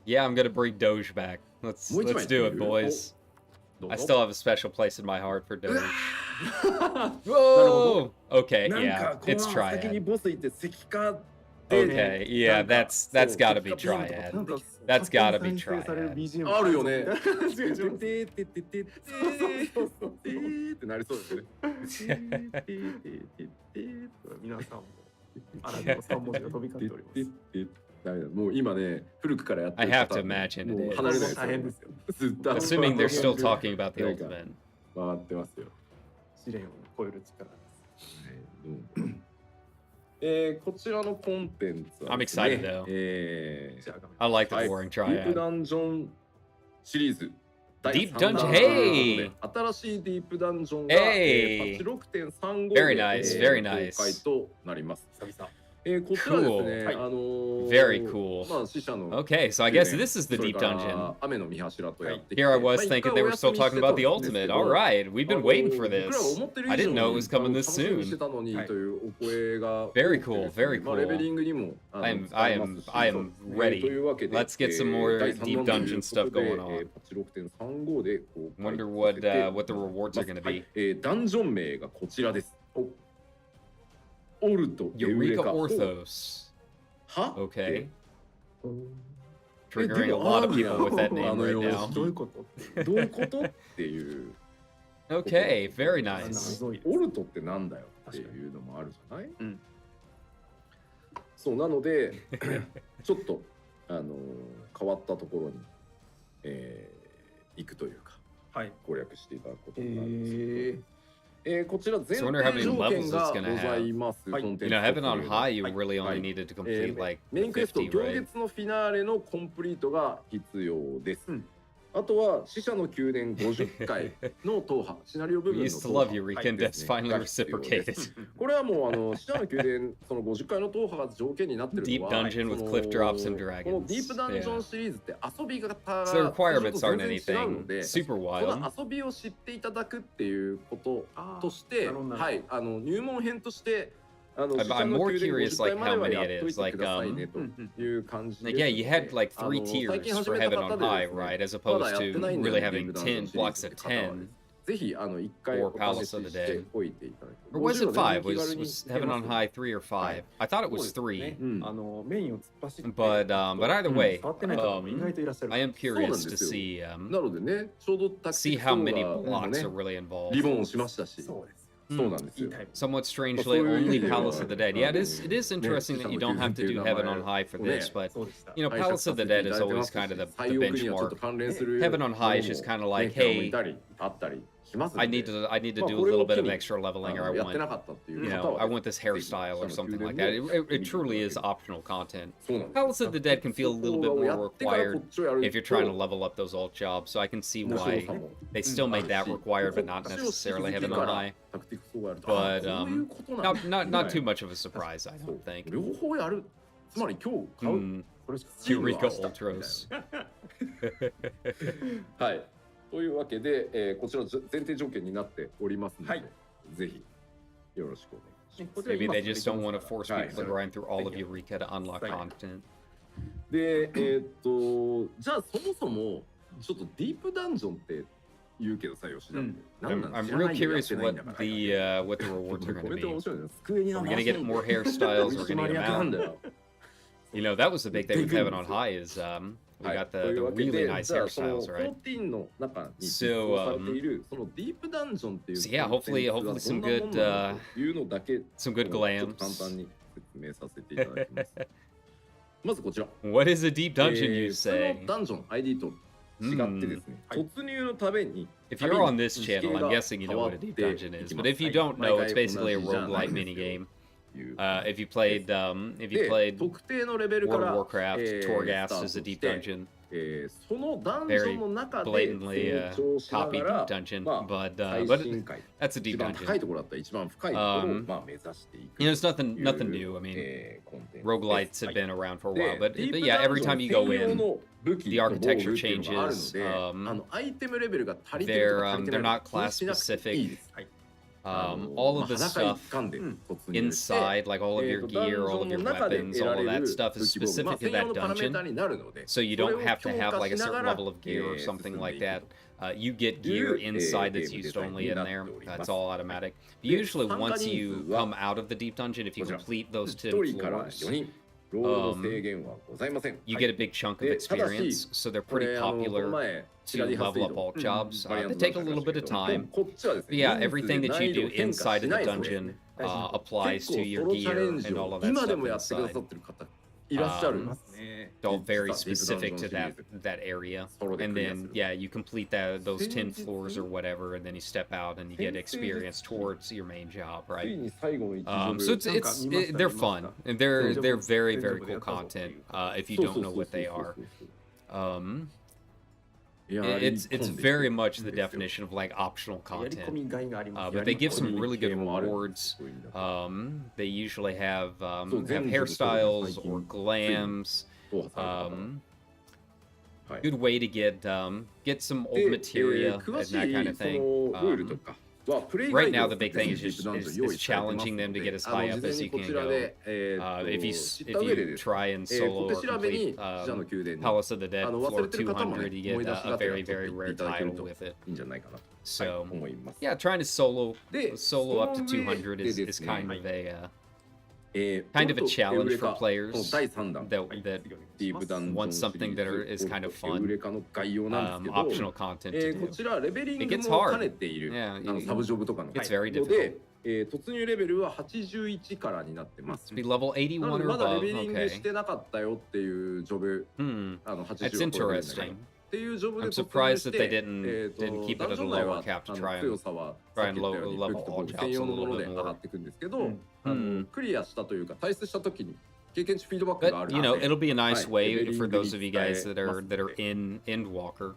Yeah, I'm gonna bring Doge back. Let's do it, boys. I still have a special place in my heart for Doge. Whoa! Okay, yeah, it's Triad. Okay, yeah, that's gotta be Triad. That's gotta be Triad. I have to imagine it is. Assuming they're still talking about the ultimate. I'm excited though. I like the Warring Triad. Deep Dungeon, hey! Hey! Very nice, very nice. Cool. Very cool. Okay, so I guess this is the Deep Dungeon. Here I was thinking they were still talking about the ultimate. Alright, we've been waiting for this. I didn't know it was coming this soon. Very cool, very cool. I am ready. Let's get some more Deep Dungeon stuff going on. Wonder what the rewards are going to be. オルト、エウレ Eureka カ。 Orthos. は Okay. うん Triggering a lot of people with that name right どうい now. うことどういうことっていう。Okay, very あ nice. 謎いオルトってなんだよっていうのもあるじゃない？うんそうなのでちょっと変わったところに、行くというかはい攻略していただくことになるんですけど、こちら前 So I wonder how 提 many 条件 levels が it's ご gonna ざい have. ます。 はいコンテ You ン know, ツ Heaven on と High, you はい really は only い needed to complete like メイ the ンクエスト 50, 行 right? 列のフィナーレのコンプリートが必要です。うんあとは死者の宮殿50回の踏破、シナリオ部 We 分の used to 踏破 love Eureka, はい and です that's ね finally が必要です reciprocated. これはもう死者の宮殿その50回の踏破が条件になってる Deep のは dungeon そ with の cliff drops and この dragons. ディープダンジョン Yeah. シリーズって遊び方 So the が requirements 全 aren't 然違う anything ので super そ wild. の遊びを知っていただくっていうことあーとしてなるほどなるほどはい入門編としてI'm 死者の more 宮殿 curious 50 like 回まで how は many やっ it とい is. て Like くださいね うんうんという感じ like です yeah, you had like あの three 最 tiers 近始 for めた Heaven 方 on で High, ですね right? As ま opposed だやって to ないんだよ really ね having 10 blocks of 10. ぜひ一回 Or お試 Palace し of the して Dead. おいていただく Or was it もちろん 5? 気軽 Was に was 行け Heaven ま on す High 3 or 5? I thought it そう was ですね 3. メインを突っ走って But either way, 触ってない方も意外といらっしゃる I am そうなん curious で to すよ see なのでねちょうどタクティ see クス how オー many ガーの blocks ね are really involved. リボンをしましたしそうですそうなんですよいいタイプ Somewhat strangely, So you- only you- Palace of the Dead. Yeah, it is Yeah. interesting that you don't have to do Heaven on High for this, but そうでした you know, Palace of the Dead is always kind of the 最奥にはちょっと benchmark. 関連する Heaven on High is just kind of like, ねキャラもい hey, たりあったりしますの I で need to do a これを little bit 機 of に extra leveling, or I やってな want かったっていう you 方 know, は I want this hairstyle or something like that. It truly is optional content. そうなんですよ Palace of the Dead can feel a little bit そこをや more ってからこ required っちをやる if you're trying to level up those alt jobs, so I can see 面白 why さも they still made that あるし required, but not こっちをし続 necessarily けて Heaven か on ら High. タクティクスをやると But こういうことなんだ not too much of a surprise, I そう don't think. 両方やるつまり今日買う Mm, これしか Eureka 明日 Ultros. はいというわけで、こちら前提条件になっておりますので、はいぜひよろしくお願いします Maybe they just don't want to force Right. people to grind through all of Thank you. Eureka to unlock Right. content. でじゃあそもそもちょっとディープダンジョンって言うけどさ吉田、うんなんなん I'm 知ら real ないよやっ curious てないんだから what the rewards are コ going メ to ントが be. 面白いね机に Are we going to get more hairstyles? We're going to 取締 get 役なん them だ out. よ You know, that was the big thing with Heaven on High is we はい got とい the うわけ really で nice じゃあその hairstyles, right? 14の中に実 So, 装されているそのディープダンジョンっていう So, yeah, コンテンツは hopefully some どんなも good, んなのかというのだけ some good ちょっと簡 glams. 単に説明させていただきますまずこちら What is a deep dungeon, you 普通 say? のダンジョン ID と違ってですね、うん突入のために If you're on this channel, I'm guessing you know what a deep dungeon is. But if you don't know, it's basically a roguelite minigame. If you played で特定のレベルか World ら of Warcraft, ス Torghast タート is a し deep て dungeon. そのダンジョンの中で Blatantly 成長しなが copied ら deep dungeon, まあ but 最 but 深海 that's a 一 deep 番高い dungeon. ところだったら一番深いところをまあ目指していく You know, it's という nothing new. I mean, コンテンツです roguelites have been around for a while, で but ディープ yeah, ダン every ジョン time you go 専用 in, の武器 the と architecture 防具っていうのがあるの changes. でアイテムレベルが足りてるとか足りてない They're とか not class 気にしなくていいです はい all of the 裸 stuff 一貫で突入して inside, like all of your ダンジ gear, ョ all ン of の your 中で weapons, 得ら all れ of る that stuff 武 is 器防具 specific to 専用 that のパラメータ dungeon. になるので So you それ don't を have to 強 have 化 like a しな certain がら level of gear or 進 something んで like いく that. と You get いう gear inside ゲー that's ム used デザイン only に in なって there. おります That's all automatic. で Usually, 参加 once 人 you 数は come out of the deep dungeon, if you こちら complete those 1 10人から floors, 4人ロードの制限はございません you はい get a big chunk of でただし experience. So they're こ pretty れこの popular 前 to チラリハス level イ up ド all jobs. バリアン They ト take a little bit of でも time. こっちはですね But yeah, 人数 everything で that 難 you 易度 do を変化 inside し of な the いそうです dungeon 大事な applies 結 to 構 your ソロチャレン gear ジ and all を of that 今で stuff もやってくださ inside. ってる方いらっしゃるいますね It's all very 実は specific to that area. ソロで And クリアす then る yeah, you complete those 10 先日 floors or whatever, and then you step out and you get experience towards your main job, つい right? に最後の一 So it's なんか見ました they're 見ま fun した and they're 全 very 部 very で cool やったぞっていう content if you don't know what they are. It's very much the definition of like optional やり込 content. みがいがあります But they give some やり really good 込み系もある rewards. They usually have そう have 全部ちょっとそれ hairstyles 最近 or glams. 踏破された方はい Good way to get some old で materia 詳 and しい that kind of そ thing. のルールとかはプレイ Right ガイ now, ド the big thing is just is challenging them to get as high up as you can go. If you try and 小 solo 手 or 調べに complete 死者の宮殿に Palace of the Dead 忘 floor れてる方もね 200, you 思い get 出し a がてら very ちょっと very 言って rare いただける title と with it. いいんじゃないかなと So 思います yeah, trying to solo で solo up to その上 200 で is ですね kind of a kind of a challenge for players 第3弾 that ディープダンジョン want something that is kind of fun, エウレカの概要なんですけど、 optional content to こ do. ちらレベリン It グ gets も hard. 兼ねている Yeah, サブジョブとかの it's very ので difficult. 突入レベルは81からになってます To be level 81なので or まだレ above, ベリング okay. してなかったよっていうジョブ Hmm, 80 that's を超えるんだけど interesting. っていうジョブで I'm 突入 surprised し that て they didn't keep it ダ at ンジ a ョン内 lower は cap to 強さは try さっ and き言ったように level 武器と all か jobs 専用の a も little ので bit 上が more. っていくんですけど、Hmm. クリアしたというか退出した時に経験値フィードバックがあ But る you の know, で it'll be a nice はいレベ way リン for グに those of you 使 guys え that ます are that are in Endwalker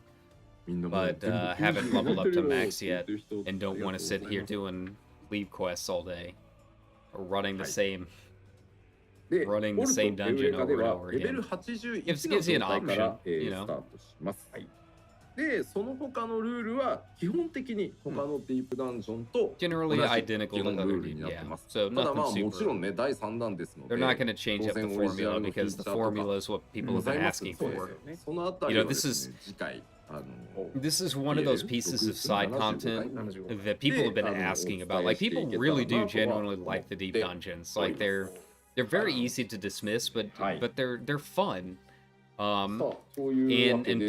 みんなもう but 全部 haven't leveled up to max やっ yet てる人 and don't want to sit here doing leave quests all day or running the same で running the オルト same エウレ dungeon カで over and は over レベル again. 81 Gives you an の状態から option, you ス know. タートします。で、その他のルールは基本的に他のディープダンジョンと Generally 同じ identical 基 to 本 other ルールに dude, なって yeah. ます。 So ただまあ nothing もちろ super. んね、第3弾ですので、 They're not going to change up the 当然オリジナ formula ルのフィー because チ the ャーとか formula is what ご people have ざ been います asking そうです for. よね。そのあたり You know, は this です is ね、次回this is one of those pieces of side content that people have been asking about. Like people really do genuinely like the deep dungeons. Like they're very easy to dismiss, but they're fun. And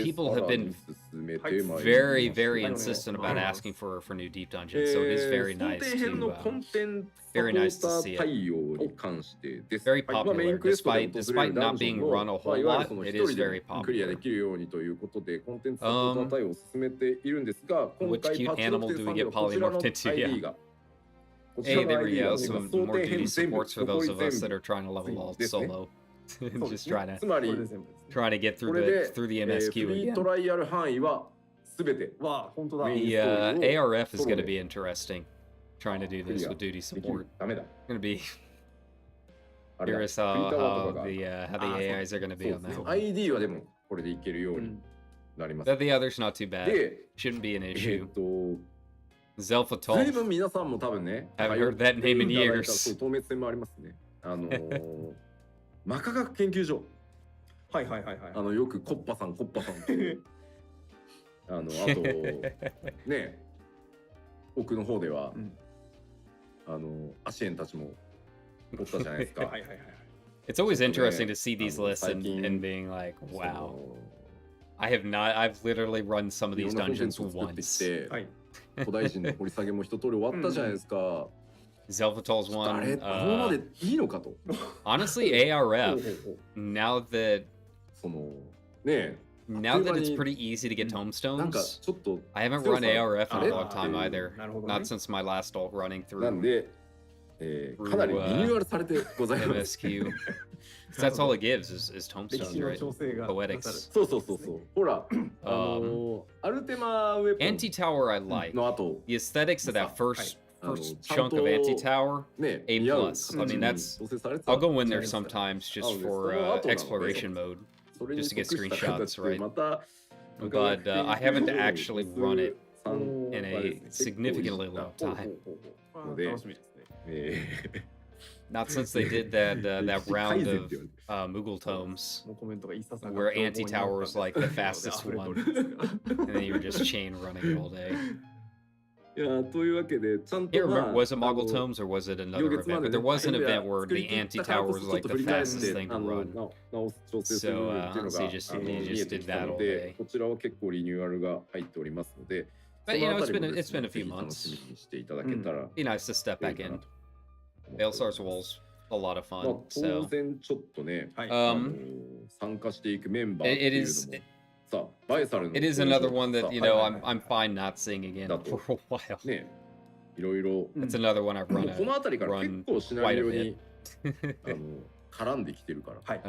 people have been very insistent about asking for new deep dungeons. So it is very nice to see it. Very popular, despite not being run a whole lot. It is very クリア popular. できるようにということでコンテンツサポート対応を進めているんですが、今 Which 回 cute パッチ animal do we get 6.3ではこちらの polymorphed into? ID Yeah. が Hey, there we go. こ Some ちらの more 想定編 duty 全部 supports for those of us that 残り are trying to level all ですね。 solo. Just trying つ to まり get こ through れで the フ MSQ リー again. トライアル範囲はすべて わあ、本当だ。 メイン The ストーリーを ARF is going to be interesting. Trying to do this with duty できる support. ダメだ Going to be あれだ curious フリータワーとか how が the AIs are going to そ be う on です that ね one. ID はでもこれでいけるようになります The others not too bad. で Shouldn't be an え issue. っと Zelfatol. 随分皆さんも多分ね Haven't heard that name in いただいた years. そう透明性もありますねマカ学研究所はいはいはいはい。よくコッパさんとあとね奥の方では、アシエンたちもおったじゃないですか。はいはいはい。It's always interesting to see these lists and being like, そ wow. の I've literally run some of いろ these んなコンテン dungeons ツを作ってき once. て、はい。古代人の掘り下げも一通り終わったじゃないですか。 Zelfatol's あれ one. あのままでいいのかと。 Honestly, ARF, now that そのね now that it's pretty easy to get なんか tomestones, ちょっと I haven't 強 run さ ARF あ in れ a long time either. なるほどね Not since my last alt running なん through で、かなりリニューアルされてございます。 MSQ. 'Cause that's all it gives is 歴 tomestones, 史の right? 調整が Poetics. そうそうそうそう。ほら、アルテマウェポ Anti-tower I like. の後、 The aesthetics of that first chunk of anti-tower, ね、 A 似合う plus. I 形 mean, に that's- 調整されてた I'll go in there じゃないですか sometimes just Oh, for so auto exploration mode. それに just to get 即した形 screenshots, で right? また But I haven't actually run it さん in a significantly long time. 楽しみですね。Not since they did that round of Moogle tomes もうコメントが一冊 where anti-tower was like the fastest one, and then you were just chain running all day. いやというわけでちゃん Here, と remember, was it Mogul tomes or was it another event? But there was an event where the 作り切った anti-tower からこ was そ like ちょっと the 振り返って fastest thing to run. 直す調整する部分っていうの So, が you just 見え did てきた that の all で day. こちらは結構リニューアルが入っておりますので But you know, そのあたりも it's been a ぜ few ひ楽 months. しみにしていただけたら Be nice to step 良い back かな in. と思っております Baelsar's Wall's a lot of まあ fun. 当 So, 然ちょっとね、はい。参加していくメンバーって it いう is のもさバイサルの it is another one さ that you know hi, I'm fine not seeing again That's for a while. ねいろいろ It's another one I've も run うこの out. 辺りから結 run 構シナ quite リ a オ bit. に絡んできてるから、はい。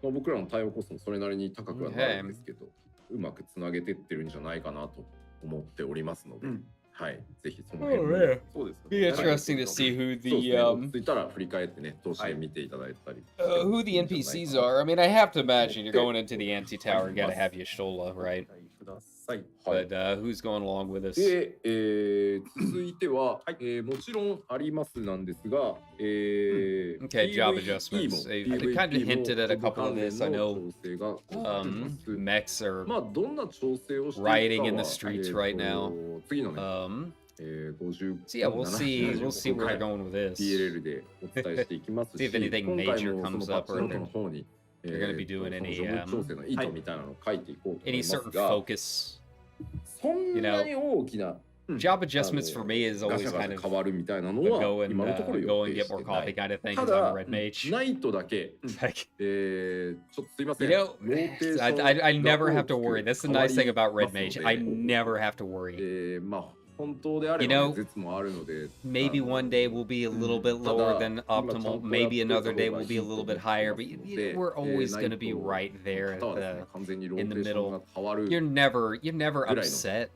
まあ、僕らの対応コストもそれなりに高くはなるんですけど、うまくつなげてってるんじゃないかなと思っておりますので、はい、ぜひその辺も、 yeah. そうです Be ね。 interesting to see who そうです the ね、落ち着いたら振り返ってね、投資で見ていただいたり、who the NPCs are. I mean, I have to imagine you're going into the anti-tower. You gotta have Yoshola, right? ください。はい But who's going along with us? で、続いては、もちろんありますなんですが、Okay, job adjustments. They kind of hinted at a couple of this. I know 調整が mechs are まあどんな調整をしていくかは rioting in the streets right now. 次のね、So yeah, we'll see where they're going with this. PLL でお伝えしていきますし、 See if anything 今回 major もその comes パッ up チ or ノートの方に they're gonna be doing その any ジョブ調整の意図みたいなのを書いていこうと思い any ます certain が、 focus. そんなに大きな Job adjustments for me is ガ always シャガシ kind ャ of 変わるみたいなの a は go 今のところ and 予 go and 定 get して more な coffee い。 kind of thing た because だ I'm a red mage. ナイトだけ Like, ちょっとすいませ you ん。 know, ローテーシ I ョン I never have to が大 worry. きく That's the 変わ nice り thing about ま red すの mage. I で、 never have to worry. まあ本当であれ You ば know, ね、絶もあるので、 Maybe one day will be a little bit lower than optimal. Maybe another day will be a little bit higher. But we're always going to be right there in the middle. You're never upset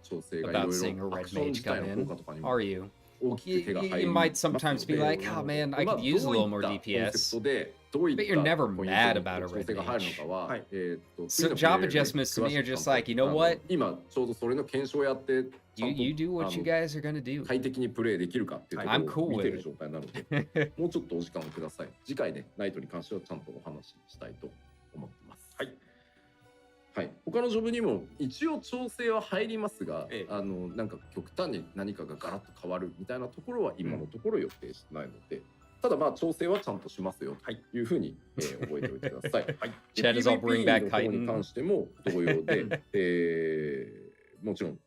about seeing a red mage come in, are you? You might sometimes be like, oh man, I could use a little more DPS. But you're never mad about a red mage. So job adjustments to me are just like, you know what? 今ちょうどそれの検証をやって、 You do what you guys are gonna do. 快適にプレイできるかっていうと I'm ころ cool を見 with てる it. 状態なので、もうちょっとお時間をください。次回ね、ナイトに関してはちゃんとお話ししたいと思ってます。はい。はい。他のジョブにも一応調整は入りますが、なんか極端に何かがガラッと変わるみたいなところは今のところ予定してないので、ただまあ調整はちゃんとしますよというふうに、覚えておいてください。はい。Chad is all bring back PVP の方に Titan. 関しても同様で、もちろん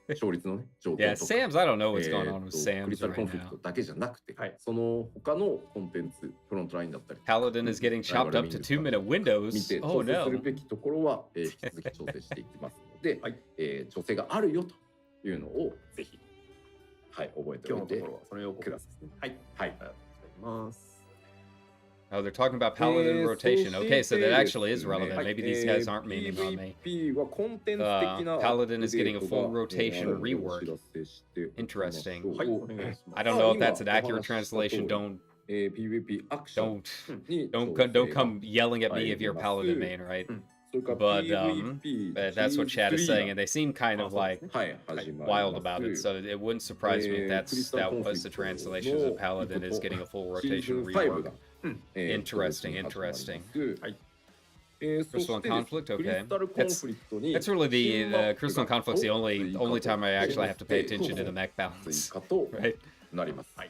勝率のね状況とか Yeah, Sam's. I don't know what's going on with クリ Sam's スタルコ right ンフリクト now. だけじゃなくて、その他のコンテンツフロントラインだったり Paladin is getting chopped up to 2-minute 見 windows. て Oh 調整する no. べきところは、引き続き調整していきますので、調整があるよというのをぜひ、はい、覚えておいてそれをください。はい。はい。ありがとうございます。 Oh, they're talking about Paladin rotation. Okay, so that actually is はい relevant. Maybe these guys aren't memeing on me. PVP はコンテンツ的な Paladin is getting a アップデート full が rotation あるのでお rework. 知らせしておきましょう。 Interesting. はい、お願いします。 I don't know if that's an 今 accurate お話しした通 translation. り Don't PVP アクション don't に don't 調整 don't が come yelling at me if you're a 入 Paladin ります。 main, right? それから But PVP that's what Chad is saying, and they seem kind of like はい始まり wild ます about it. So it wouldn't surprise me if that was the translation. That Paladin is getting a full シーズン rotation 5 rework. が Interesting, 今年始まります interesting. そ Crystal して Conflict, クリ okay. スタルコンフリクトに That's really the 新マップ Crystal が Conflict's the 追 only 加 time I actually have to pay attention to the mech 追 balance. 加と Right. なります。 I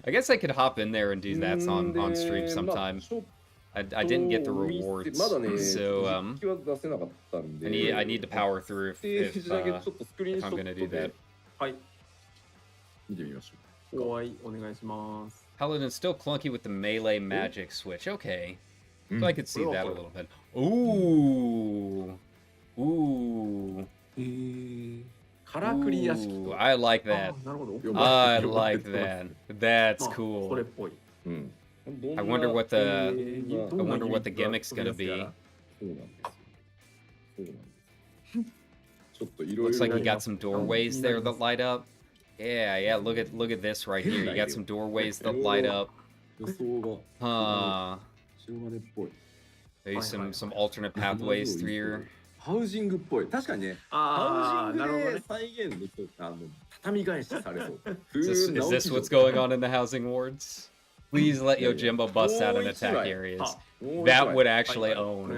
guess I could hop in there and do that on stream sometime. I didn't get the rewards, まだね、 so 実機は出せなかったんで I need to power through ステージだけちょっとスクリーン if ショ I'm ッ gonna ト do で that. はい。見てみましょう。お会いお願いします。 Paladin's still clunky with the melee magic switch. Okay, so I could see that a little bit. Ooh, ooh. からくり屋敷 Ooh, と I like that. なるほど。呼ば I 呼ばれ like てます that. That's それっ cool. ぽい。うん。 I wonder what the I どんな wonder what the ギミックが gimmick's gonna 飛び出すや be. らそうなんですよ。そうなんです。ちょっといろい Looks ろ like you got some doorways there that light up. Yeah, yeah. Look at this right here. You got some doorways that light up. 予想 Huh. が白金っぽい。 Maybe some alternate pathways through your. ハウジングっぽい。確かにね、ああ、ハウジンなるほどね。グで再現できそう。畳返しされそう。 Is this what's going on in the housing wards? Please let Yojimbo bust out and attack areas. That would actually own.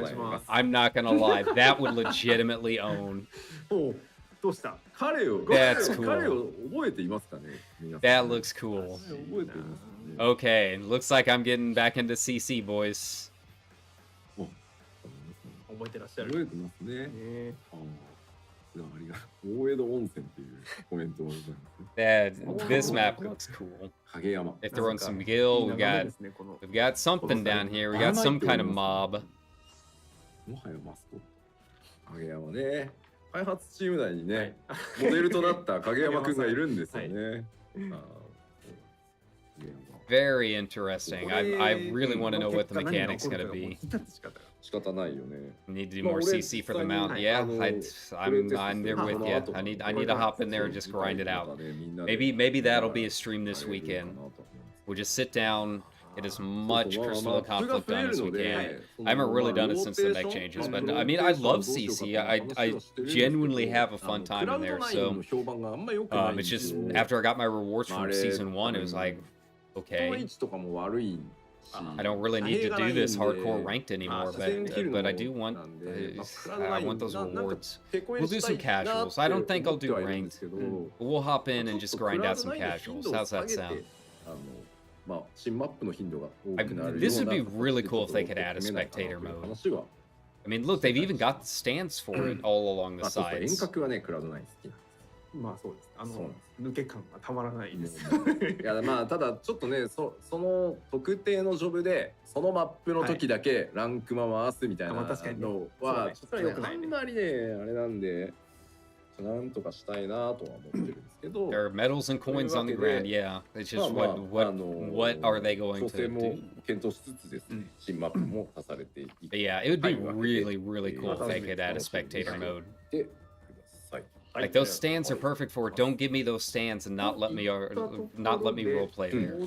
I'm not gonna lie. That would legitimately own. おうどうした？ 彼を That's cool. 彼を覚えていますかね。皆さん That looks cool. 覚えていますね。 Okay, looks like I'm getting back into CC, boys. 覚えてらっしゃる。覚えてますね。ねあありが大江戸温泉っていうコメントがございますね。 That this map looks cool. 影山。 They throw in some gil. We've got something down here. We got some kind of mob. もはやマスコット。影山ね。開発チーム内にね、モデルとなった影山くんがいるんですよね。Very interesting. I really want to know what the mechanic's gonna be. 仕方ないよね。 Need to do more CC for the mount. Yeah, I'm there with you. I need to hop in there and just grind it out. Maybe that'll be a stream this weekend. We'll just sit down, get as much Crystal Conflict done as we can. I haven't really done it since the mech changes, but I mean, I love CC. I genuinely have a fun time in there. So it's just after I got my rewards from season 1, it was like, okay. I don't really need to do this hardcore ranked anymore, but I do want I want those rewards. We'll do some casuals. I don't think I'll do ranked. We'll hop in and just grind out some casuals. How's that sound? This would be really cool if they could add a spectator mode. I mean, look, they've even got the stands for it all along the sides. まあそうです。抜け感がたまらないです。いやまあただちょっとねその特定のジョブでそのマップの時だけランクマ回すみたいなのはちょっとねあんまりねあれなんでなんとかしたいなとは思ってるんですけど。There are medals and coins on the ground, yeah. It's just what are they going to do? 検討しつつですね。新マップも足されていく。Yeah, it would be really cool if they could add a spectator mode. Like those stands are perfect for it. Don't give me those stands and not let me roleplay there.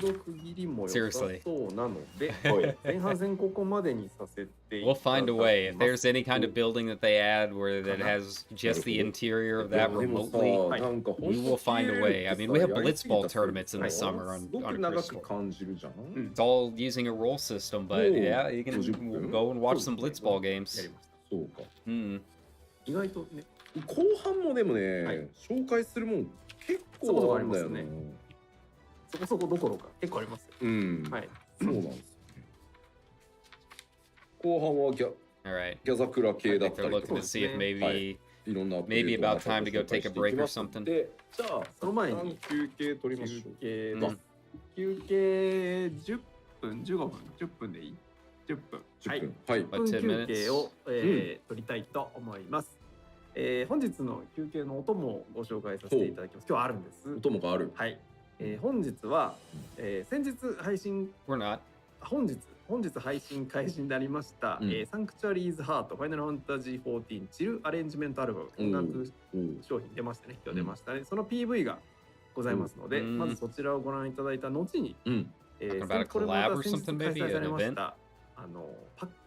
Seriously. We'll find a way. If there's any kind of building that they add where that has just the interior of that remotely, we will find a way. I mean, we have blitzball tournaments in the summer on Crystal. It's all using a roll system, but yeah, you can go and watch some blitzball games. 意外とね。後半もでもね、紹介するもん結構あるんだよね。そこそこどころか結構ありますよ。はい。そうなんですよね。後半はギャザクラ系だったりとか。Maybe about time to go take a break or something. じゃあその前に休憩取りましょう。休憩10分15分10分でいい？10分。はい。10分休憩を取りたいと思います。本日の休憩のお供をご紹介させていただきます。今日はあるんです。お供がある。はい。本日は、先日配信本日配信開始になりました、サンクチュアリーズハートファイナルファンタジー14チルアレンジメントアルバム音楽商品出ましたね。今日出ましたね。その PV がございますので、まずそちらをご覧いただいた後に、これもまた先日開催されました。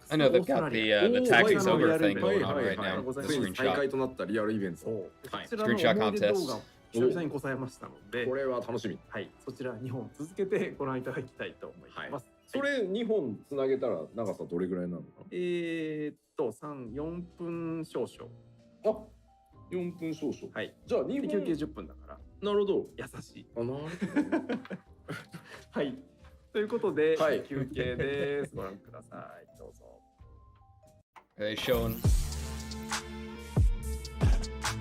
I know they've got the Tactics Over thing going on right now. The 大会となったリアルイベント。Screenshot contest. 久々にございましたので、これは楽しみ。はい、そちら2本続けてご覧いただきたいと思います。それ2本つなげたら長さどれぐらいなのかな？4分少々。あ、4分少々。はい。じゃあ2本。休憩10分だから。なるほど。優しい。なるほど。はい。ということで、休憩です。ご覧ください。どうぞ。They showing.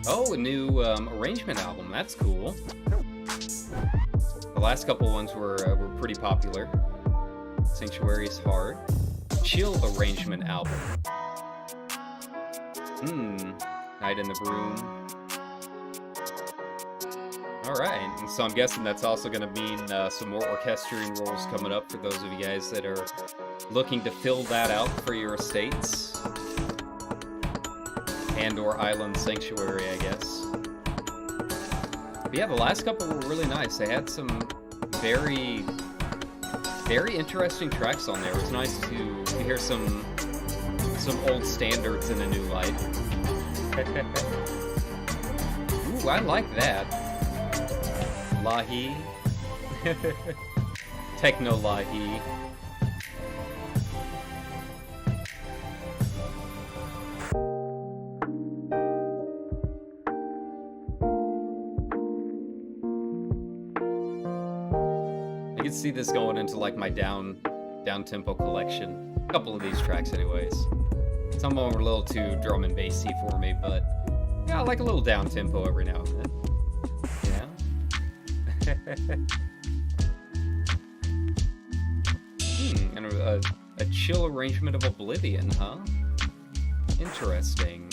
Oh, a new arrangement album. That's cool. The last couple ones were pretty popular. Sanctuary's Heart. Chill arrangement album. Night in the Broom. Alright, and so I'm guessing that's also going to mean some more orchestrating roles coming up for those of you guys that are looking to fill that out for your estates. And or Island Sanctuary, I guess. But yeah, the last couple were really nice. They had some very interesting tracks on there. It was nice to hear some old standards in a new light. Ooh, I like that. Lahi. Techno Lahi. I can see this going into like my down tempo collection. A couple of these tracks anyways. Some of them were a little too drum and bassy for me, but yeah, I like a little down tempo every now and then. And a chill arrangement of Oblivion, huh? Interesting.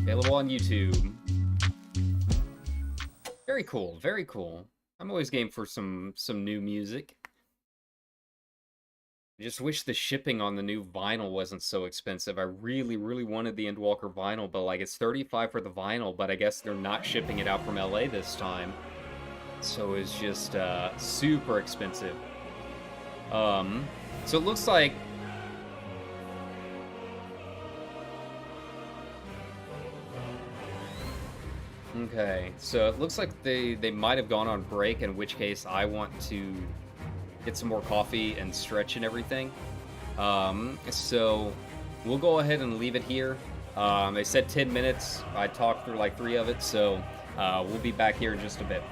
Available on YouTube. Very cool, very cool. I'm always game for some new music. I just wish the shipping on the new vinyl wasn't so expensive. I really wanted the Endwalker vinyl, but like it's $35 for the vinyl, but I guess they're not shipping it out from LA this time. So it's just super expensive. So it looks like Okay, so it looks like they might have gone on break, in which case I want to get some more coffee and stretch and everything. So we'll go ahead and leave it here. They said 10 minutes. I talked through like 3 of it, so we'll be back here in just a bit.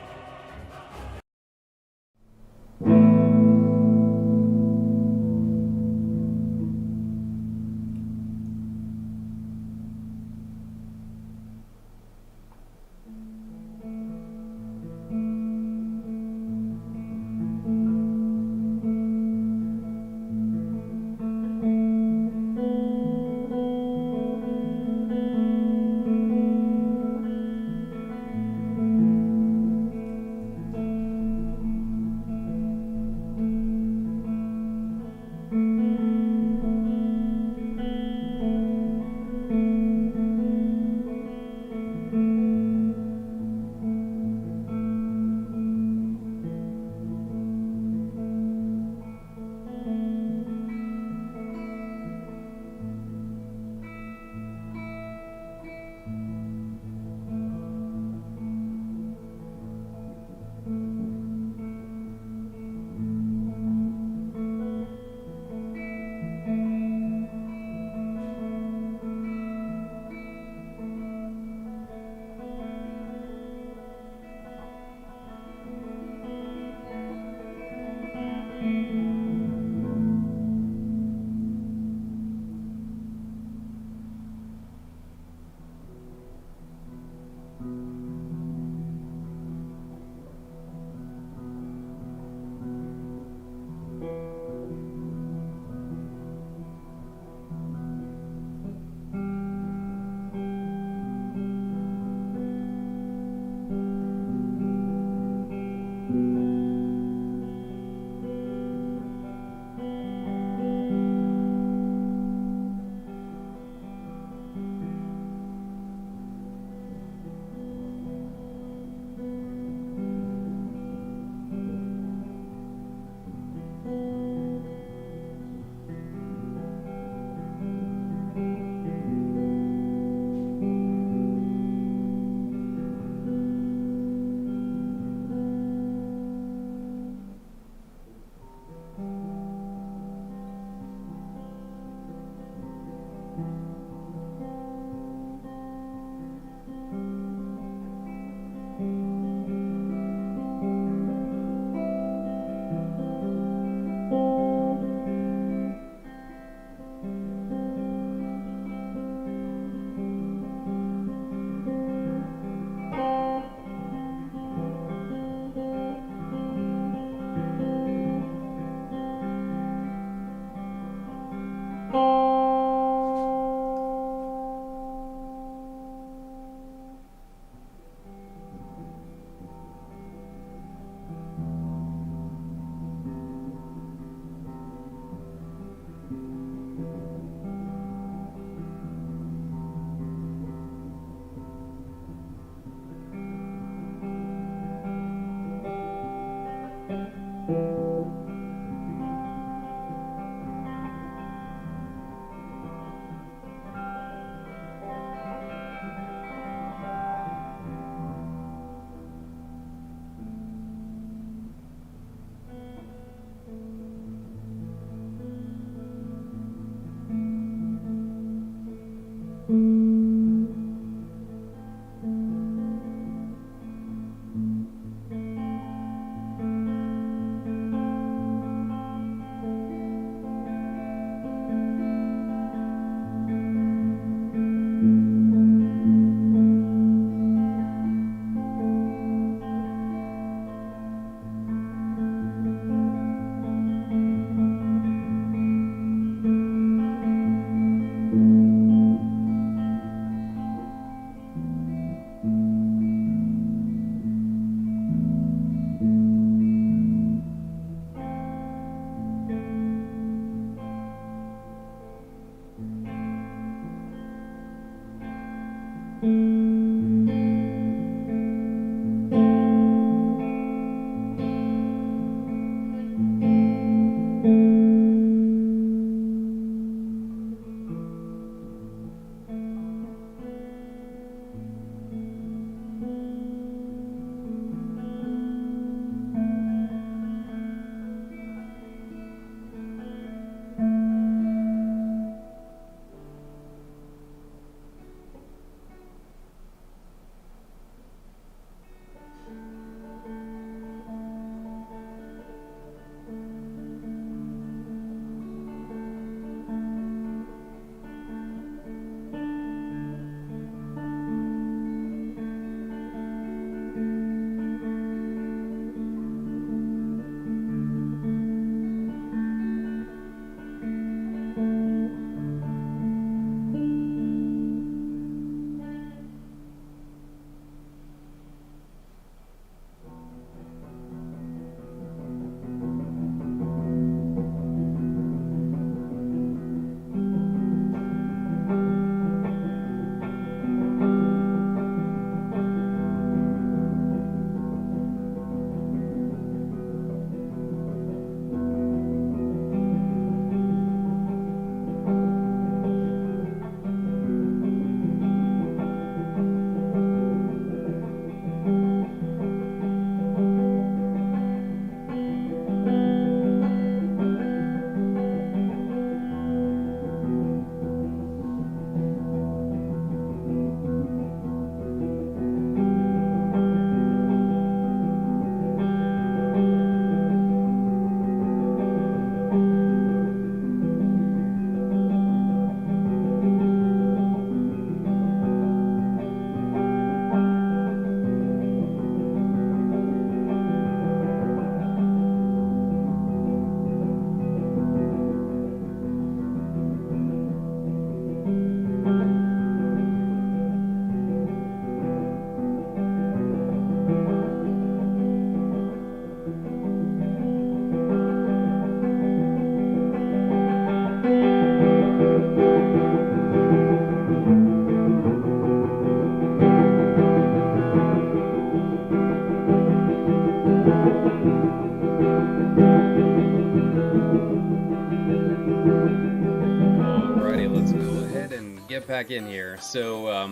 get back in here. So,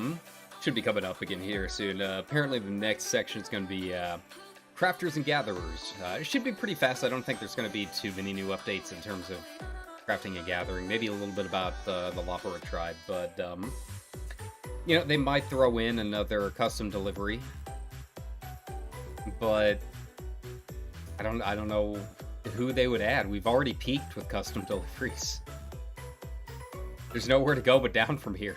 should be coming up again here soon. Apparently the next section is going to be Crafters and Gatherers. It should be pretty fast. I don't think there's going to be too many new updates in terms of crafting and gathering. Maybe a little bit about the Lapara tribe, but, you know, they might throw in another custom delivery. But I don't know who they would add. We've already peaked with custom deliveries. There's nowhere to go but down from here.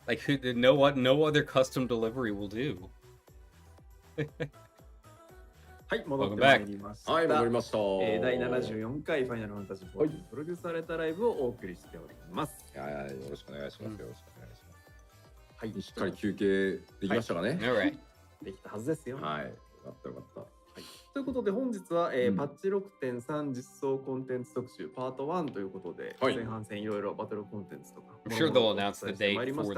Like, no other custom delivery will do. はい、戻って Welcome ま back. いりました。はい、戻りました。第74回ファイナルファンタジー4プロデュースされたライブをお送りしております。いやいや、よろしくお願いします。よろしくお願いします。はい、しっかり休憩できましたかね。Alright. できたはずですよ。はい、よかったよかった。ということで本日は、パッチ 6.3 実装コンテンツ特集パート1ということで、前半戦いろいろバトルコンテンツとか I'm sure they'll announce the date for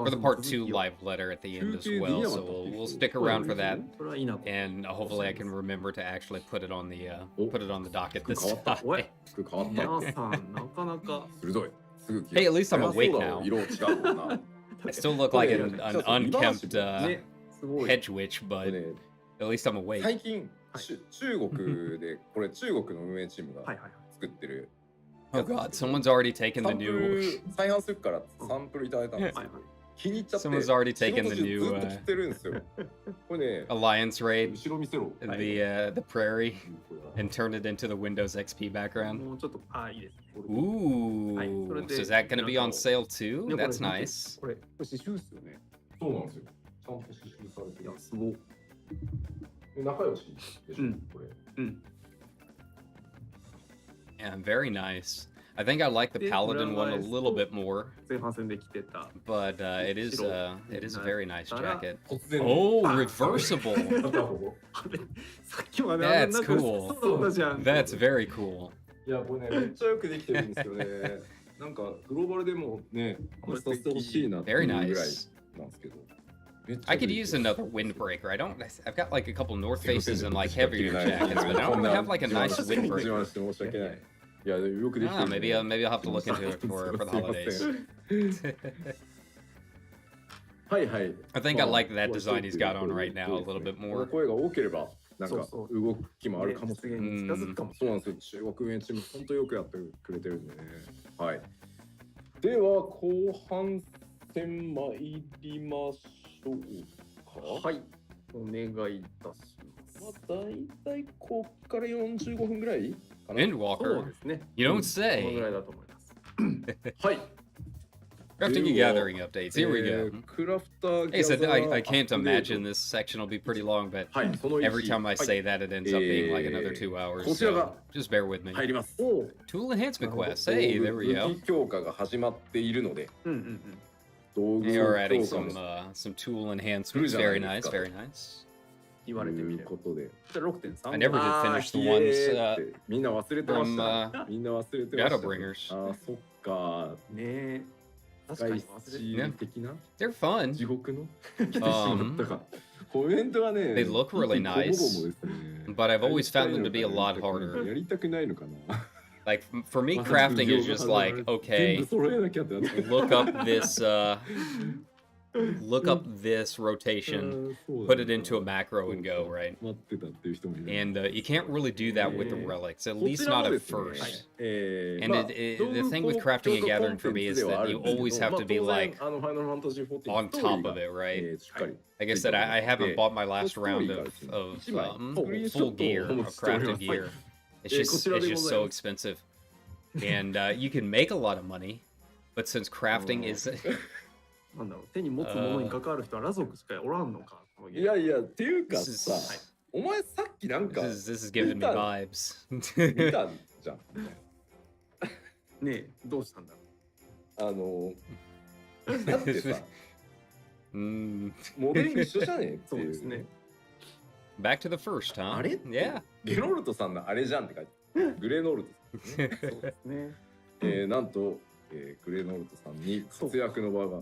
the part 2 live letter at the end as well, so we'll stick around for that, and hopefully I can remember to actually put it on the docket this time. 皆さんなかなか鋭い。Hey, at least I'm awake now. 色違うもんな。 I still look like an unkempt hedge witch, but at least I'm awake. 最近中国でこれ中国の運営チームが作ってる。Oh god, someone's already taken the new. 再販するからサンプルいただいたんですよ。気に入っちゃって。 Someone's already taken the new ずっと着てるんですよ。これね。 Alliance raid. 後ろ見せろ。The prairie and turned it into the Windows XP background. もうちょっといいです。 Ooh, so is that going to be on sale too? That's nice. これ刺繍ですよね。そうなんですよ。ちゃんと刺繍されてる。すごい。仲良しでしょ、これ。Yeah, very nice. I think I like the Paladin one a little bit more. 前半戦で着てた。 But it is a very nice jacket. Oh, reversible. さっきまで That's cool. That's very cool. いや、これね、めっちゃよくできてるんですよね。なんかグローバルでもね、これさせてほしいなっていうぐらいなんですけど。I could use another windbreaker. I've got like a couple North Faces and like heavier jackets, but I don't have like a nice windbreaker. Maybe I'll have to look into it for the holidays. I think I like that design he's got on right now a little bit more. 声が多ければなんか動きもあるかもしれない。そうなんですよ。中国運営チーム本当よくやってくれてるんでね。はい。では後半戦参りましょうか。はい。お願いいたします。だいたいこっから45分ぐらいかな。 Endwalker? You don't say. このぐらいだと思います。はい。 Crafting and gathering updates. Here we go. Hey, so I can't imagine this section will be pretty long, but every time I say that, it ends up being like another 2 hours. So just bear with me. Tool enhancement quest. Hey, there we go. 強化が始まっているので。You're adding some tool enhancements. Very nice, very nice. 言われてみることで。6.3 I never did finish the ones みんな忘れてました。みんな忘れてました。Shadowbringers. あ、そっか。ね。確かに忘れて的な。They're fun. 地獄の。コメントはね。They look really nice. But I've always found them to be a lot harder. やりたくないのかな。Like for me, crafting is just like, okay, look up this rotation, put it into a macro and go, right? And you can't really do that with the relics, at least not at first. And the thing with crafting and gathering for me is that you always have to be like on top of it, right? Like I said, I haven't bought my last round of full gear, of crafted gear. It's just so expensive. And you can make a lot of money, but since crafting is なんだろう、手に持つものに関わる人はラ族しかおらんのか。いやいや、っていうかさ、お前さっきなんか This is giving me vibes. 見たんじゃん。ねえ、どうしたんだろう。だってさ、モデリング一緒じゃねえっていう。そうですね。Back to the first, huh? あれ Yeah. ゲノルトさんのあれじゃんって書いて。グレーノルトさん。そうですね。なんと。グレーノルトさんに活躍の場が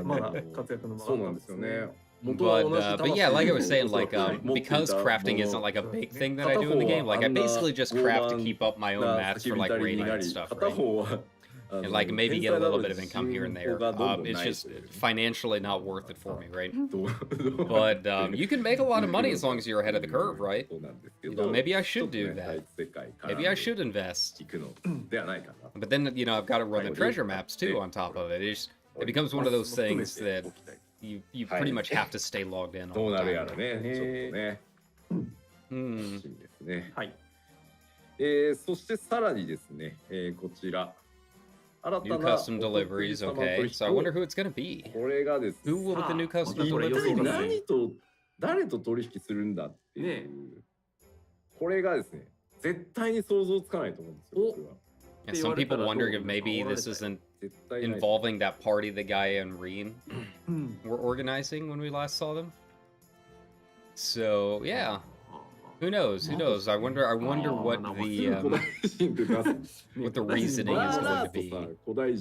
まだ活躍の場がそうなんですよね。But yeah, like I was saying, like because crafting isn't like a big thing that I do in the game, like I basically just craft to keep up my own mats for like raiding and stuff, right? And like maybe get a little bit of income here and there. It's just financially not worth it for me, right? But you can make a lot of money as long as you're ahead of the curve, right? You know, maybe I should do that. Maybe I should invest. But then, you know, I've got to run the treasure maps too on top of it. It becomes one of those things that you pretty much have to stay logged in all the time. はい。そしてさらにですね、こちら。 New custom deliveries, okay. So I wonder who it's gonna be. Who will the new custom deliveries be? 誰と取引するんだっていう。これがですね、絶対に想像つかないと思うんですよ。僕は。And some people wondering if maybe this isn't involving that party that Gaia and Reen were organizing when we last saw them. So yeah. Who knows? Who knows? I wonder what the reasoning is going to be.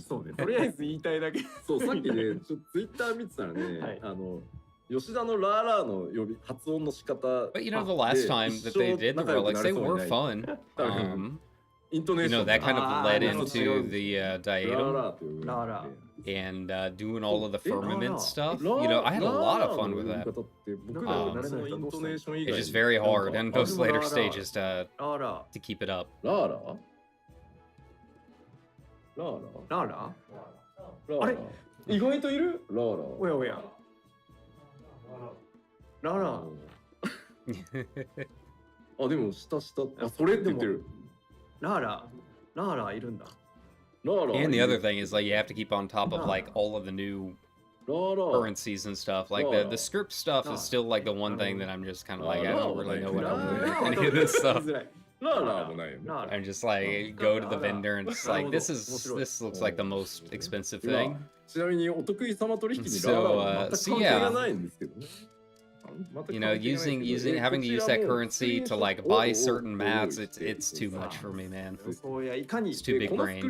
そうね。とりあえず言いたいだけ。そう、さっきね、ちょっとツイッター見てたらね、吉田のラーラーの発音の仕方。 But you know, the last time that they did the relics, they were fun. You know, that kind of led into the diatom and doing all of the firmament stuff. You know, I had a lot of fun with that. It's just very hard in those later stages to keep it up. ラーラー？ラーラー？あれ？意外といる？ラーラー。おやおや。ラーラー。あ、でも下。あ、それって言ってる。ラーラーいるんだ。And the other thing is like you have to keep on top of like all of the new currencies and stuff. Like the script stuff is still like the one thing that I'm just kind of like I don't really know what I'm doing with any of this stuff. I'm just like go to the vendor and just like this looks like the most expensive thing. So yeah. You know, having to use that currency to like buy certain mats, it's too much for me, man. It's too big brain.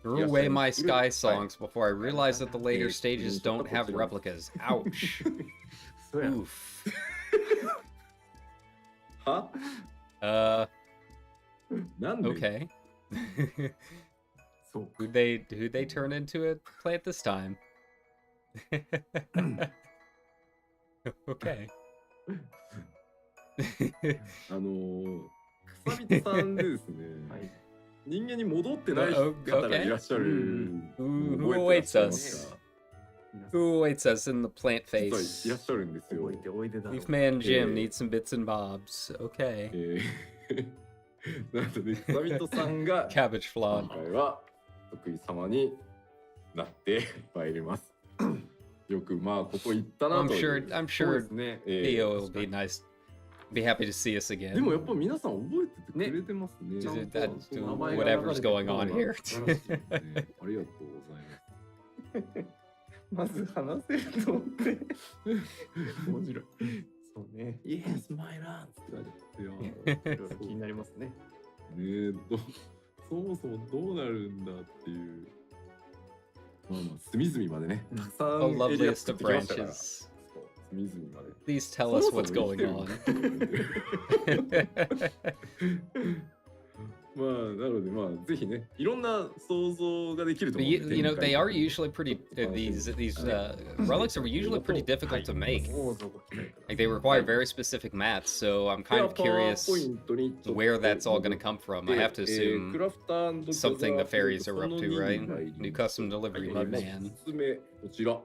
Threw away my sky songs before I realized that the later stages don't have replicas. Ouch. Oof. Huh? Okay. Who'd they turn into a plant this time? Okay. 草人さんでですね、人間に戻ってない方がいらっしゃる。Who awaits us? Who awaits us in the plant face? いらっしゃるんですよ。 Leaf Man Jim needs some bits and bobs. Okay. なんとね、草人さんが Cabbage Flan. 今回は得意様になってまいります。よくまあここ行ったなと。I'm sure Theo will be nice. Be happy to see us again. でもやっぱ皆さん覚えててくれてますね。Whatever's going on here. ありがとうございまます。ず話せると思って。面白い。そうね。Yes, my land って言われて、いろいろ気になりますね。ね、そもそもどうなるんだっていう。まあまあ隅々までね、たくさんエリア作ってきましたから。隅々まで。Please tell us what's going on. まあなのでまあぜひね、いろんな想像ができると思う。You know, they are usually pretty. These relics are usually pretty difficult to make. Like they require very specific mats, so I'm kind of curious where that's all going to come from. I have to assume something the fairies are up to, right? New custom delivery, my man. こちら、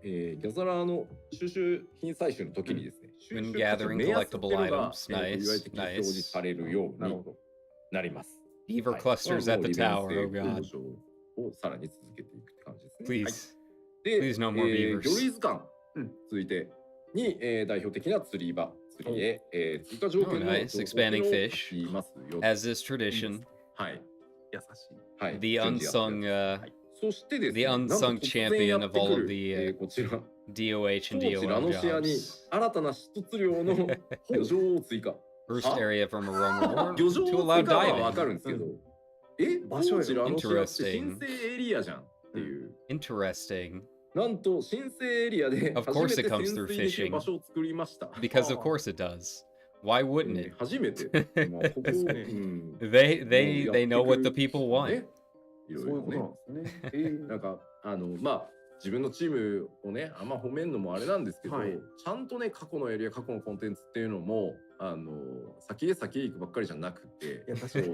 ギャザラーの収集品採取の時にですね、 When gathering collectible items, nice, 表示されるようになります。 Beaver clusters at the tower, oh god. をさらに続けていくって感じですね。Please no more beavers. 魚類図鑑続いてに代表的な釣り場、釣りへ追加条件の expanding fish, as is tradition. はい。優しい。はい。The unsung champion of all of the DOH and DOL jobs. 新たな出量の漁場を追加。First area from a roam to allow diving. わかるんですけど、場所は新生エリアじゃんっていう。Interesting. なんと申請エリアで Of 初 course め it て comes 潜 through 水できる fishing. 場所を作りました。 Because of course it does. Why wouldn't it? 初めて。まあここ、They know what the people want. いろいろね。そういうことなんですね。なんかまあ自分のチームをねあんま褒めるのもあれなんですけど、ちゃんとね過去のエリア過去のコンテンツっていうのも先へ行くばっかりじゃなくて、そうア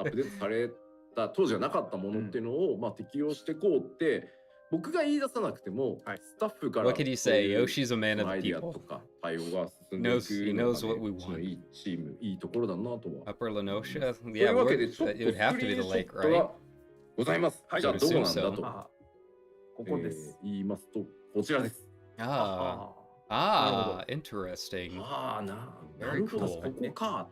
ップデートされた当時はなかったものっていうのを、まあ適用していこうって僕が言い出さなくても、スタッフから What can you say? Yoshi's a man of ア the イディア people. とか対応が進んでいく He の knows が what we ね、 want. いいチームいいところだなとは。 Upper Lenosha? とい Yeah, うわけでちょっ it と would have to be the lake, スクリーンショット right? がございます。じゃあどこなんだと。ここです。言いますとこちらです。Interesting. なるほど、ここか。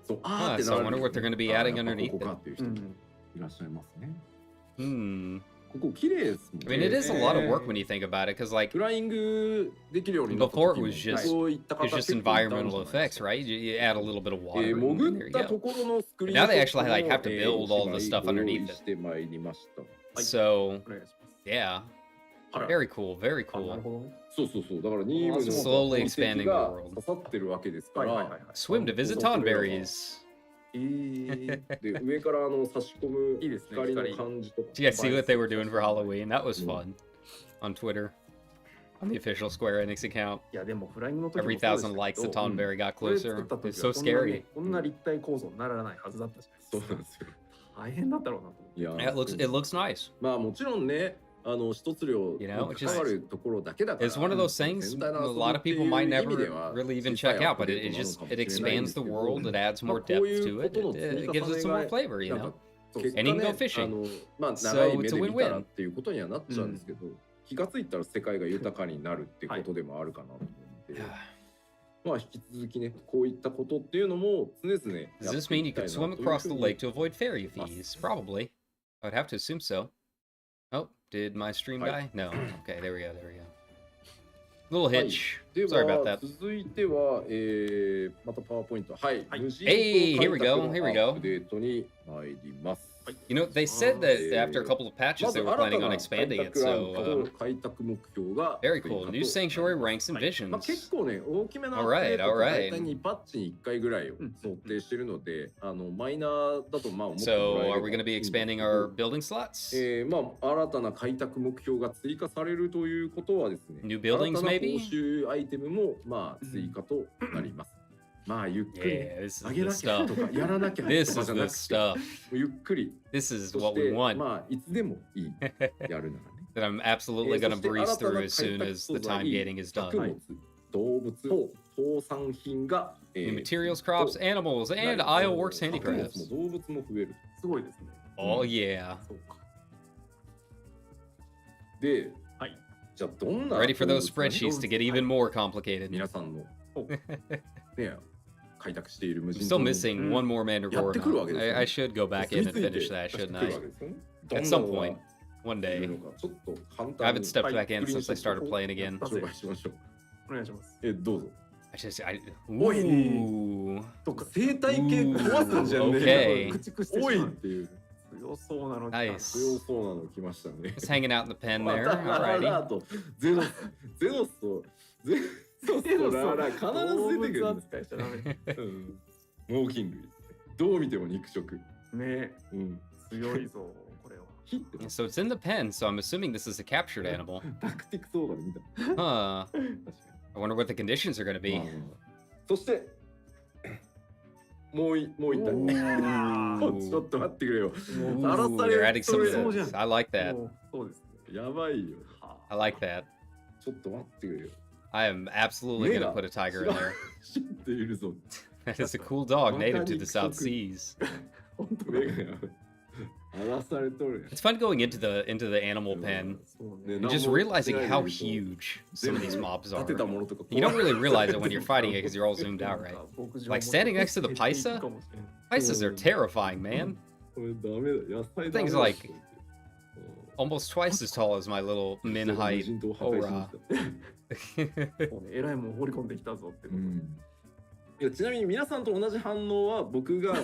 そう、so I wonder what they're going to be adding underneath ここかっていう人いらっしゃいますね。ここ I mean, it is a lot of work when you think about it, because like before it was just environmental effects, right? You add a little bit of water. And there you go. But now they actually like have to build all the stuff underneath it. So yeah, very cool, very cool. そうそうそう。だからニームの slowly expanding the world. 刺さってるわけですから。Swim to visit Tonberries. で上から差し込む光の感じとか。Did you guys see what they were doing for Halloween? That was fun on Twitter, on the official Square Enix account. いやでもフライングの時も Every 1,000 likes the Tonberry got closer. It's so scary. こんな立体構造にならないはずだったじゃないですか。そうなんですよ。大変だったろうなと。いや、it looks nice. まあもちろんね。一つ量に関わるところだけだから。 It's one of those things a lot of people might never really even check out, but it expands the world, it adds more depth to it, it gives it some more flavor, you know? And you can go fishing. まあ長い目で見たらっていうことにはなっちゃうんですけど、気がついたら世界が豊かになるってことでもあるかなと思って。まあ引き続きね、こういったことっていうのも常々。Does this mean you can swim across the lake to avoid ferry fees? Probably. I'd have to assume so. Oh, did my stream die? No. Okay, there we go, there we go. Little hitch. Sorry about that. 続いては、またパワーポイント。はい。Hey, here we go, here we go. アップデートに参ります。You know, they said that after a couple of patches, they were planning on expanding it, so very cool. New sanctuary ranks and visions. All right, all right. So, are we going to be expanding our building slots? New buildings, maybe? Yeah, this is the stuff. This is the stuff. This is what we want. That I'm absolutely going to breeze through as soon as the time gating is done. New materials, crops, animals, and Isleworks handicrafts. Oh yeah. Ready for those spreadsheets to get even more complicated. I'm still missing one more Mandragora. I should go back in and finish that, shouldn't I? At some point. One day. I haven't stepped back in since I started playing again. Ooh. Okay. Nice. Just hanging out in the pen there. Alrighty. そうそうだから必ず出てくる。ウォーキング。どう見ても肉食。ね。強いぞこれは。So it's in the pen, so I'm assuming this is a captured animal. タクティクソーダ見た。Huh. I wonder what the conditions are going to be. そしてもう一体。ちょっと待ってくれよ。They're adding some of this. I like that. そうですね。やばいよ。I like that. ちょっと待ってくれよ。I am absolutely going to put a tiger in there. That is a cool dog native to the South Seas. It's fun going into the animal pen and just realizing how huge some of these mobs are. You don't really realize it when you're fighting it because you're all zoomed out, right? Like standing next to the Paisa? Paisas are terrifying, man. Things like almost twice as tall as my little min height aura. いやちなみに皆さんと同じ反応は僕が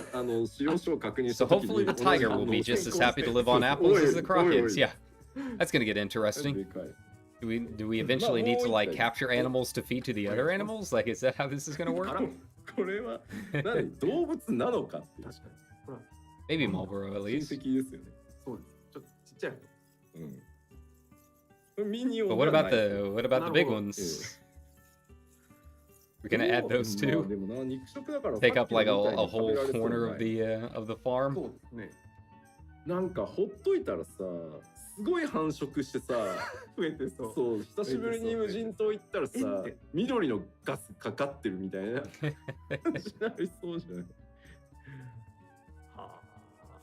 使用書を確認した So 時 hopefully に the tiger will be just as happy to live on apples as the crocodids. Yeah, that's gonna get interesting. Do we eventually need to like capture animals to feed to the other animals? Like, is that how this is gonna work? これは何動物なのかっていう。確かに。ほら、 Maybe Marlboro at 親 least. 戚ですよね。そうです。ちょっとちっちゃい方。うん。ミニオン But は what ない。 about the big ones? We're gonna add those まあ too. でもな肉食だから Take up like a さっきの whole みたいに食べられそう corner な of the farm. そうですね。なんかほっといたらさすごい繁殖してさ増えてそう。そう久しぶりに無人島行ったらさえって緑のガスかかってるみたいな感じになりそうじゃない。はあ。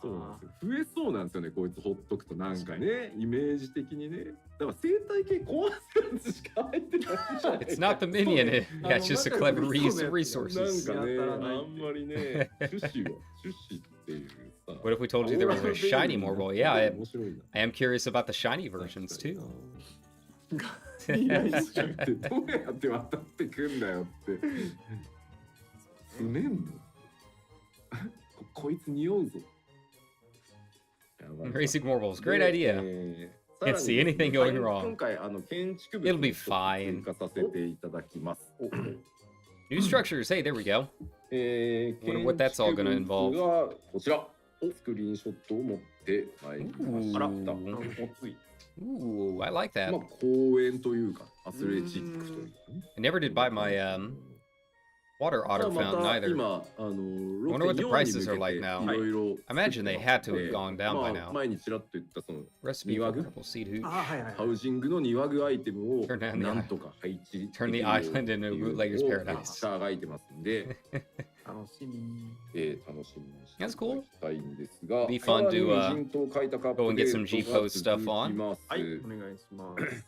そうなんですよ。増えそうなんですよねこいつほっとくとなんかねイメージ的にね。だから生態系壊すやつしか入ってないじゃない。 It's not the minion. Yeah, it's just a clever resources. なんかねあんまりね趣旨っていうさ。 What if we told you there was a shiny Morbo? Yeah, I 面白いな。 am curious about the shiny versions too. いや一緒ってどうやって渡ってくんだよって。住めんのこいつ匂うぞ。 Racing Morbos, great idea. Can't see anything going wrong. 今回建築物 It'll be fine. 追加させていただきます。 New structures. Hey, there we go. Wonder what that's all gonna involve. はこちらスクリーンショットを持ってまいりました。 Ooh, I like that. まあ公園というかアスレチックというかね。 I never did buy my water otter ま fountain た either. 今wonder what the prices are like now. I imagine they had to have gone down by now. 前にちらっと言ったその Recipe for purple seed hoop. はいはいハウジングの庭具アイテムを Turn down the なんとか配置 Turn the island into bootlegger's paradise. 下がいてますんで、楽しみ。楽しみにしてい That's た cool. だきたいんですが、 Be fun to, さらに無人島開拓アップ go and get デ some ー G トが post stuff 続 on. きます。はい、お願いします。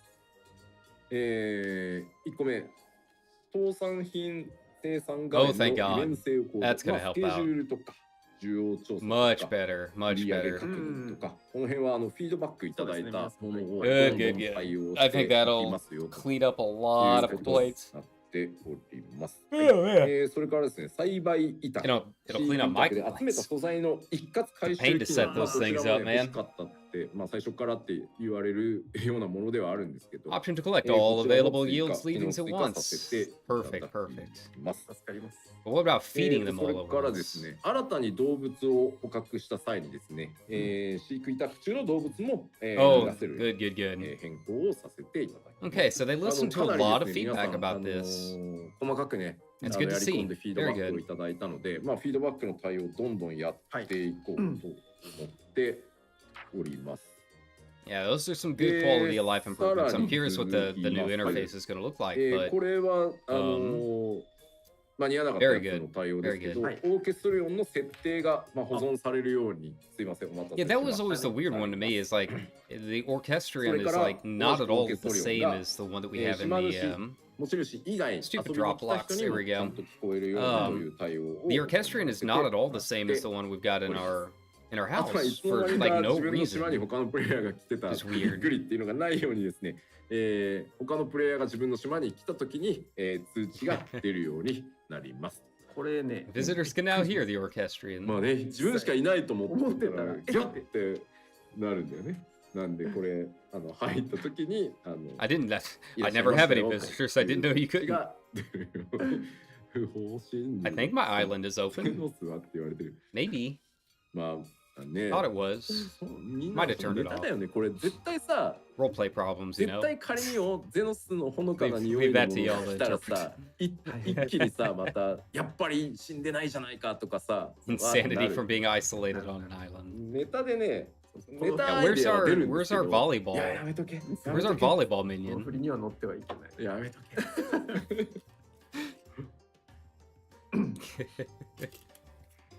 1個目、倒産品生産 Oh, 外 thank の God. 利便性を向上 That's gonna まあ help スケジュールとか需要調査 Much とか better, 売 much り上げ better. 確認とか、この辺はフィードバックいただいたものを Good, どん good, どん good. 対応 I して think いき that'll ますよと clean up a lot of いうことに complaints. なっております。 Oh, yeah. それからですね、栽培委託。 It'll clean up my で集めた complaints. 素材の一括回収 Pain to 機 set 能が those こち things ら up, も man. 欲しかったって、まあ最初からって言われるようなものではあるんですけど、 Option to collect こ all ちらも available 追加 yields 機能 leavings 追 at 加させ once. ていただき Perfect, perfect. ます。助かります。 But what about feeding them そ all れ at からですね、 once? 新たに動物を捕獲した際にですね、飼育委託中の動物も、Oh, 出せる、 good, good, good. 変更をさせていただきます。 Okay, so they listened to a かなり lot of ですね feedback 皆さん about this. 細かくね、 It's や good to り込んで see. フィード Very バック good. をいただいたので、まあ、フィードバックの対応をどんどんやっていこうと思っております。 Yeah, those are some good quality of life improvements. I'm curious what the new interface is going to look like, but これは間に合わなかったやつの対応ですけど、オ Very ーケストレオンの設定が、まあ、保存されるように、すいません、お待たせ yeah, しま that した。 was always the weird one to me. Is like the orchestrion is like not at all the same as the one that we have in the 持ち主以外、 Stupid 遊びに来た drop 人に locks, も there we ちゃ go. んと聞こえるようにという対応を the orchestrion is not at all the same as the one we've got in our house for like no 自分の島に reason. 他のプレイヤーが来てた Just び weird. っくりっていうのがないようにですね、他のプレイヤーが自分の島に来た時に、通知が出るようになります。これね、 Visitors can now hear the orchestrion. まあね、自分しかいないと思ってたら思ってたらギャッてなるんだよね。なんでこれ入った時にI didn't. I いらっしゃい never まし have た any よ visitors. I didn't know you could. が出るよ不法侵入 I think my island is テ open. ノスはって言われてる。 Maybe. まあね。 Thought it was. みんな Might have turned ネ it タ off. だよね。これ絶対さ、 Roleplay problems, you 絶 know. 対仮によゼノスのほのかな匂い Leave の that も to の y'all が to 来たら interpret. さ、一気にさまたやっぱり死んでないじゃないかとかさ、 Insanity from being isolated on an island. ネタでね、ネ Yeah, タアイ where's デアは our 出るんです where's け our ど。 volleyball? いややめとけ。 Where's our volleyball この minion? 振りには乗ってはいけない。やめとけ。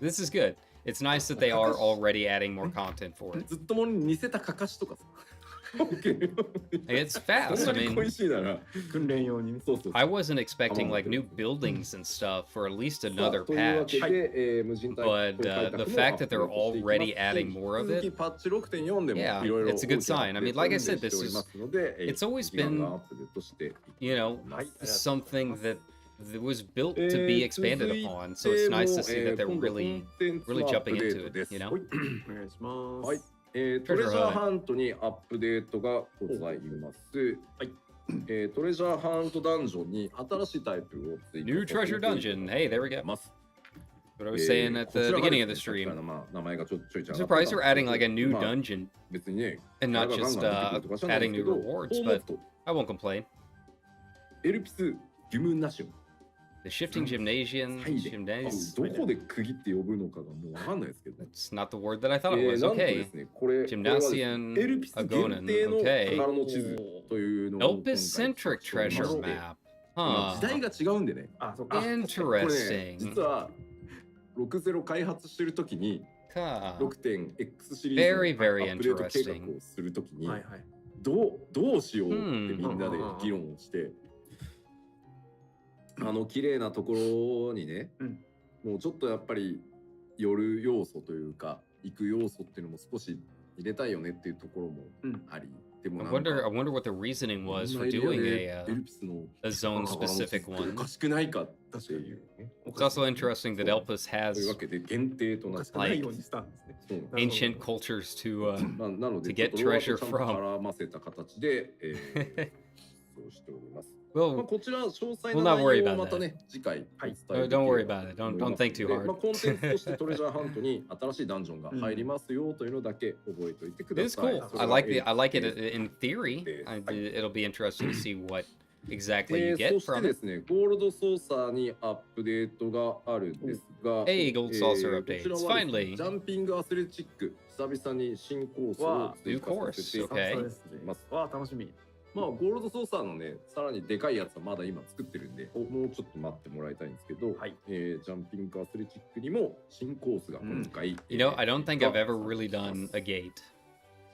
This is good. It's nice that they are already adding more content for it. ずっとも似せたかかしとかさ。 It's そ fast. んな I に mean, 恋しいなら。訓練用にね。そうそう。 I wasn't expecting like new buildings and stuff for at least another というわ patch. けで、無人島 But the fact that they're already adding more of 続き it, パッチ 6.4 でも Yeah, いろいろ it's a good sign. I mean, like I said, this is- it's always been, you know, はい、 something that it was built to be expanded upon, so it's nice to see that they're really jumping into it, you know? お願いします。はい。トレジャーハントにアップデートがございます。はい。トレジャーハントダンジョンに新しいタイプを追加 New treasure dungeon. Hey, there we go. What I was saying at the beginning of the stream. I'm surprised they're adding like a new dungeon and not just adding new rewards, but I won't complain. The shifting gymnasium, It's not the word that I thought it was. Okay. Gymnasium Agonin. Okay. Elpis-centric treasure map. Huh. Interesting. 60開発してるときに 6.X シリーズのアップデート計画をするときにどうしようってみんなで議論をして綺麗なところにねもうちょっとやっぱり寄る要素というか行く要素っていうのも少し入れたいよねっていうところもあり I wonder what the reasoning was for doing a zone specific one. It's also interesting that Elpis has like ancient cultures to get treasure from. Well, we'll not worry about that. Don't worry about it. Don't think too hard. It's cool. I like it in theory. It'll be interesting to see what exactly you get from it. Hey, Gold Saucer updates. Finally. New course. Okay. まあゴールドソーサーのねさらにでかいやつはまだ今作ってるんでもうちょっと待ってもらいたいんですけど、はいジャンピングアスレチックにも新コースが今回、You know, I don't think I've ever really done a gate.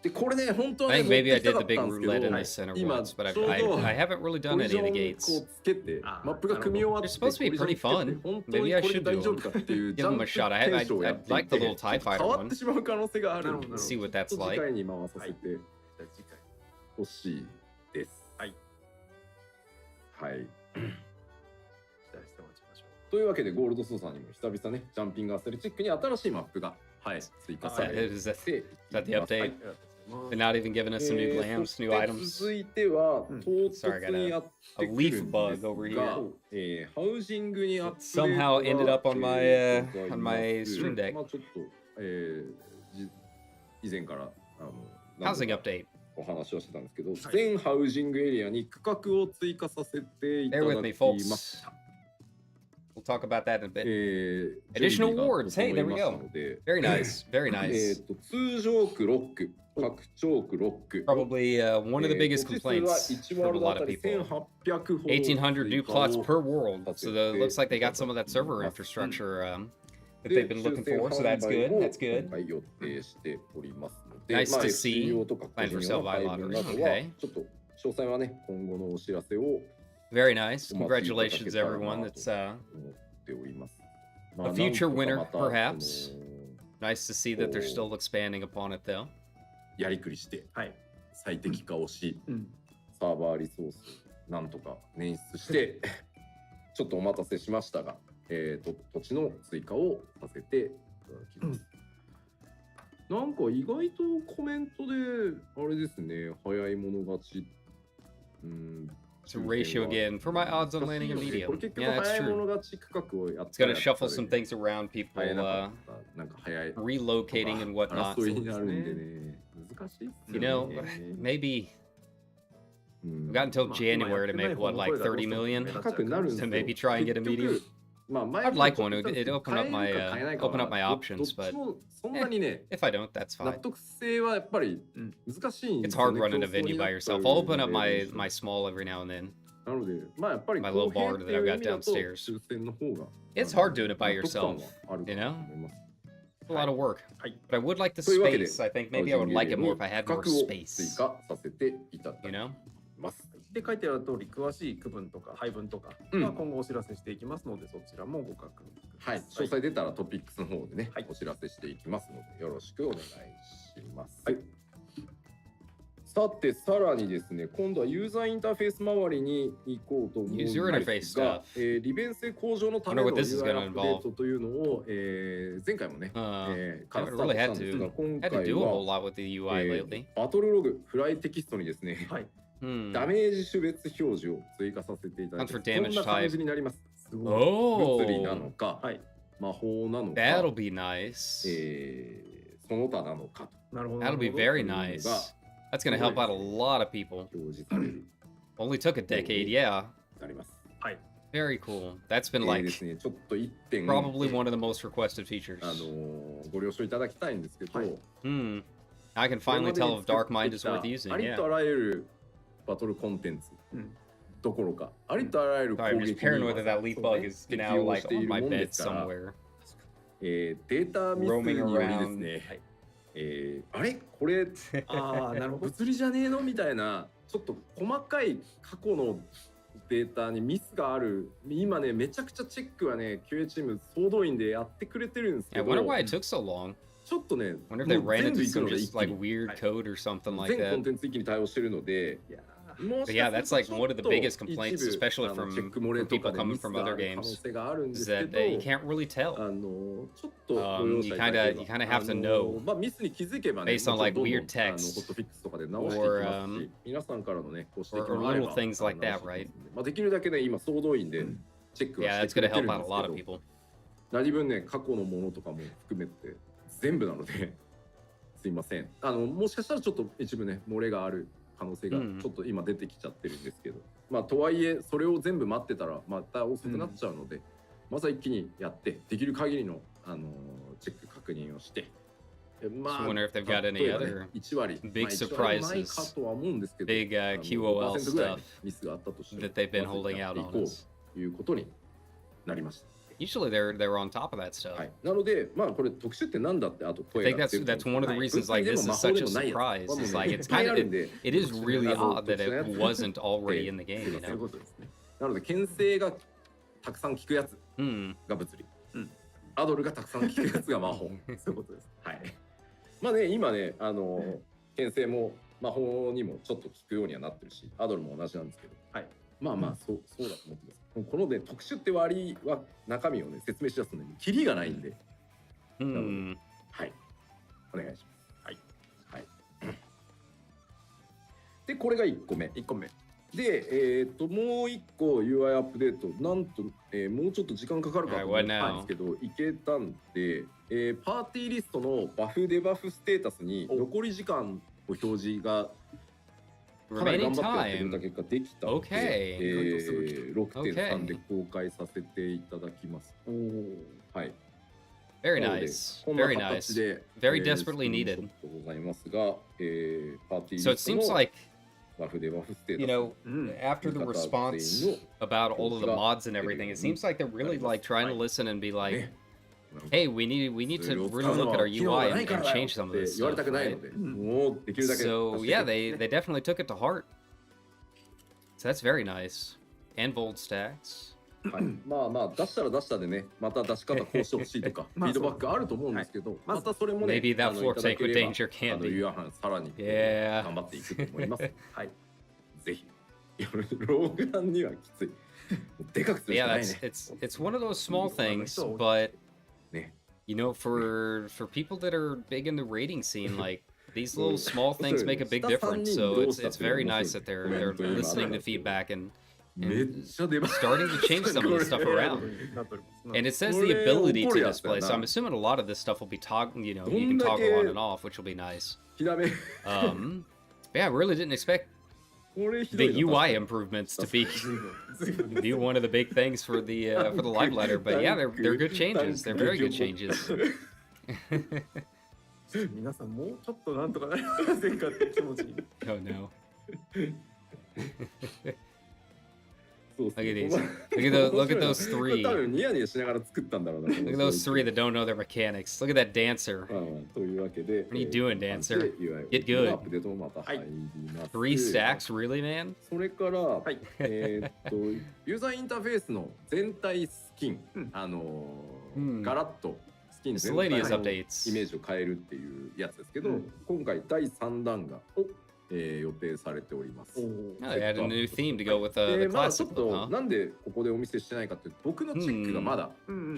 でこれね本当はね I think maybe I did the big roulette in the center once, but I haven't really done any of the gates. こうつけてマップが組み終わって They're supposed to be pretty fun. Maybe I should do them. Give them a shot. I'd like the little TIE Fighter 変わっ one. てしまう可能性がある See what that's 次 like. 回に回させてほしいです。はい。はい。期待して待ちましょう。というわけでゴールドソーサーにも久々ねジャンピングアスレチックに新しいマップがはい追加されて Is that the update? They're not even giving us some new glams, new items. 続いては唐突にやってくる A leaf bug over here. ハウジングにアップデート Somehow ended up on my stream deck. まあちょっと以前からHousing update. お話をしてたんですけど、全ハウジングエリアに区画を追加させていただきました。We'll talk about that in a bit. Additional awards. Hey, there we go. Very nice. Very nice. 通常区ロック、拡張区ロック。Probably one of the biggest complaints from a lot of people. 1,800 new plots per world. So it looks like they got some of that server infrastructure that they've been looking for. So that's good. That's good. Nice to see. Plan for sale by lottery. Okay. ちょっと詳細はね今後のお知らせを Very nice. Congratulations, everyone. That's a future winner, perhaps. Nice to see that they're still expanding upon it, though. やりくりして、最適化をし、サーバーリソースなんとか捻出してちょっとお待たせしましたが、土地の追加をさせていただきます。なんか意外とコメントであれですね、早い者勝ち。It's a ratio again for my odds on landing a medium. Yeah, that's true. It's gonna shuffle some things around, people relocating and whatnot. You know, maybe we've got until January to make what, like 30 million? To maybe try and get a medium. I'd like one. It'd open up my options, but if I don't, that's fine. It's hard running a venue by yourself. I'll open up my small every now and then. My little bar that I've got downstairs. It's hard doing it by yourself, you know? A lot of work. But I would like the space. I think maybe I would like it more if I had more space. You know? で書いてある通り詳しい区分とか配分とかは今後お知らせしていきますので、そちらもご確認ください。詳細出たらトピックスの方でね、お知らせしていきますのでよろしくお願いします。さてさらにですね、今度はユーザーインターフェース周りに行こうと思うんですが、利便性向上のための UI アップデートというのを、前回もね、からスタートしたんですが、今回は、バトルログ、フライテキストにですね、ダメージ種別表示を追加させていただきます。こんな感じになります。物理なのか、魔法なのか、That'll be nice. その他なのかと。That'll be very nice. That's going to help out a lot of people. Only took a decade, yeah. Very cool. That's been like probably one of the most requested features. ご了承いただきたいんですけど、I can finally tell if Dark Mind is worth using. ありとあらゆるバトルコンテンツどころか、ありとあらゆる攻撃に paranoid that that leaf bug is now like on my bed somewhere. データミスによりですね、あれこれなるほど物理じゃねえのみたいなちょっと細かい過去のデータにミスがある。今ねめちゃくちゃチェックはね QA チーム総動員でやってくれてるんですけど、 I wonder why it took so long. ちょっとね wonder if they ran into some just like weird code or something like that. 全コンテンツ一気に対応してるので、 But yeah, that's like one of the biggest complaints, especially from people coming from other games, is that you can't really tell. You kind of have to know based on like weird text or little things like that, right? Yeah, that's going to help out a lot of people. 何分ね過去のものとかも含めて全部なのですいません。もしかしたらちょっと一部ね漏れがある可能性がちょっと今出てきちゃってるんですけど、まあとはいえそれを全部待ってたらまた遅くなっちゃうので、まずは一気にやってできる限りのチェック確認をして、まあ wonder if they've got any other 1割 big surprises, かとは思うんですけど、 big QOL stuff ミスがあったとして that they've been holding out on us. ということになりました。Usually they're on top of that stuff. はい、なので、まあこれ特殊ってなんだってあと声 I think that's one of the reasons like this is such a surprise. It's like it's kind of it is really odd that it wasn't already in the game. You know? なので牽制がたくさん効くやつが物理、アドルがたくさん効くやつが魔法。そういうことです。はい。まあね今ね牽制も魔法にもちょっと効くようにはなってるし、アドルも同じなんですけど。はい。まあまあそうだと思ってます。このね特殊って割は中身をね説明しだすのにキリがないんで、はいお願いします。はいはい。でこれが1個目でもう1個 UI アップデートなんと、もうちょっと時間かかるかと思ったんですけどいけたんで、パーティーリストのバフデバフステータスに残り時間を表示がかなり頑張ってやってくれた結果できたので、6.3 で公開させていただきます。はい。Very nice. Very nice. Very desperately needed. So it seems like, you know, after the response about all of the mods and everything, it seems like they're really like trying to listen and be like, hey, we need to really look at our UI and change some of this stuff, right? So yeah, they definitely took it to heart. So that's very nice. And bold stacks. まあまあ出したら出したでね、また出し方こうしてほしいとかフィードバックあると思うんですけど、またそれもね、Maybe that floor take with danger candy. ユアハンさらに頑張っていくと思います。はい。ぜひ。ローガンにはきつい。でかくするしかないね。Yeah, it's one of those small things, but you know, for people that are big in the raiding scene, like these little small things make a big difference. So it's very nice that they're listening to feedback and starting to change some of this stuff around. And it says the ability to display. So I'm assuming a lot of this stuff will be you know, you can toggle on and off, which will be nice. Yeah, I really didn't expect the UI improvements to be one of the big things for the live letter, but yeah, they're good changes. They're very good changes. 皆さんもうちょっとなんとかなりませんかって気持ちに。Oh no. Look at these. Look at those three. Look at those three that don't know their mechanics. Look at that dancer. What are you doing, dancer? Get good. 3 stacks, really, man? それから、ユーザーインターフェースの全体スキン、ガラッとスキン全体のイメージを変えるっていうやつですけど、今回第3弾が予定されております。They had a new theme to go with the まあちょ classic っと look, huh? なんでここでお見せしてないかっていうと僕のチェックがまだ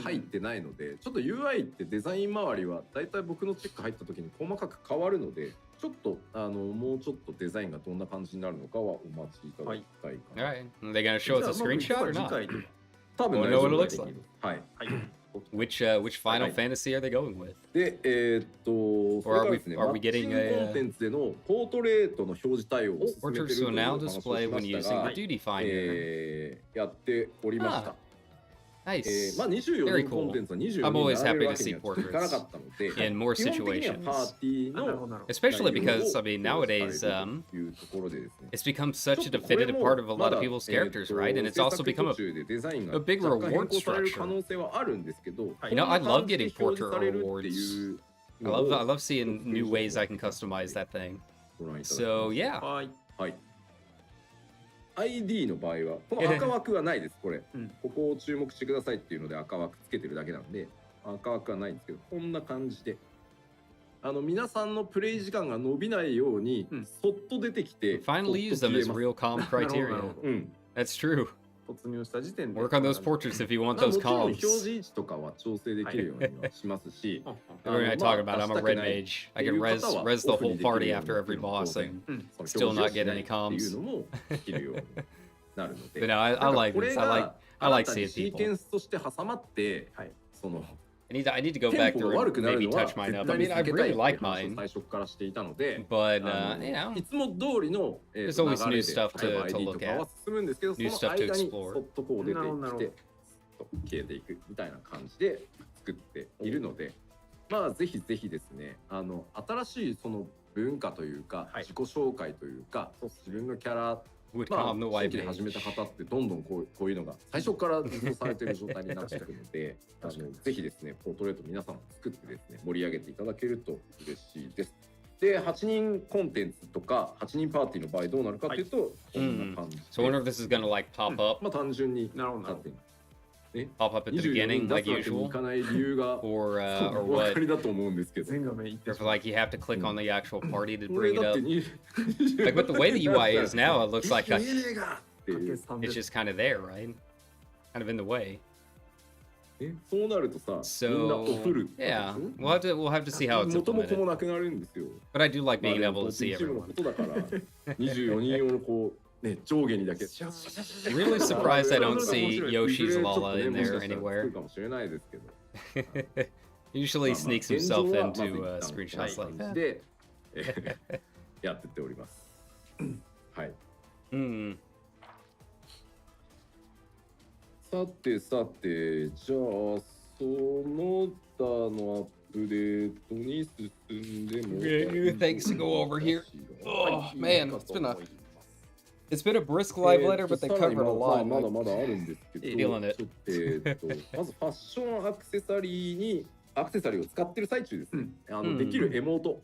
入ってないので、ちょっと UI ってデザイン周りはだいたい僕のチェック入った時に細かく変わるので、ちょっともうちょっとデザインがどんな感じになるのかはお待ちいただきたいかな。Alright. Are they gonna show us a screenshot or not? 多分 Oh, no, it looks like. はい。Which Final Fantasy are they going with? で、それからですね、 Are we getting a コンテンツでのポートレートの表示対応を進めている Portraits という will 話 now をし display ま when し using たが、 the duty finder. やっておりました。Nice. まあ24 Very 人コンテン cool. ツは24 I'm 人 always 並べる happy わ to け see にはいかなかったので、 in more 基本的には situations. パーティーの Especially because, I mean, 内容を nowadays, されるというところでですね。 it's become such a definitive part of a lot of people's characters, right? And it's also become a big reward structure. You know, I love getting portrait rewards. I love seeing new ways I can customize that thing. So yeah. はい。ID の場合はこの赤枠はないです。これ、ここを注目してくださいっていうので赤枠つけてるだけなんで赤枠はないんですけど、こんな感じで皆さんのプレイ時間が伸びないように、そっと出てきて Finally use them as real calm criteria. That's true. 突入した時点で Work on those portraits if you want もち those ろん表 calms. 示位置とかは調整できるようにはしますし、 What am I talking about? I'm a red mage. I can res the whole party after every boss and still not get any comms. But no, I like this. I like seeing シー people. ケンスとして挟まって、その I need to go back through and maybe touch mine up. I mean, I really like mine, 最初からしていたので、 but you know, いつも通りの There's always new stuff to look at. は進むんですけど、そ New の stuff to 間に explore. そっとこう出てきて、消えていくみたいな感じで作っているので、まあぜひぜひですね、新しいその文化というか、自己紹介というか、自分のキャラ would まあ、 calm the 新 white 規で始めた mage. 方ってどんどんこういうのが最初から実装されている状態になってくるのでぜひですねポートレート皆さん作ってですね盛り上げていただけると嬉しいです。で8人コンテンツとか8人パーティーの場合どうなるかというと、こんな感じで So I wonder if this is gonna like pop up, まあ単純になっています。 pop up at the 24 beginning like 人出すわけにい usual, かない理由が or お分 what? かりだと思うんですけど、全画面いって Or if like you have to click on the actual party to これ bring it だっ up. て Like with the way the UI is now, it looks like 見えねえがっていう it's just kind of there, right? Kind of in the way. そうなるとさ、みんなお So フル yeah, we'll have to see how it's 元も子も implemented. なくなるんですよ。 But I do like まあ being でも able to see 一部のこ everyone. とだから24人用のこうね上下にだけ Really surprised I don't see Yoshi's Lala in there 作る anywhere. かもしれないですけど Usually まあまあ sneaks 現状 himself はま into ず一旦 screenshots こん like な感 that. じでやってっておりますはい Hmm. さてさてじゃあその他のアップデートに進んでも Okay, thanks to go over here. Oh, man, it's been a brisk live letter, but they covered a lot. まだまだあるんですけど、Feeling it. まずファッションアクセサリーを使ってる最中ですね。できるエモート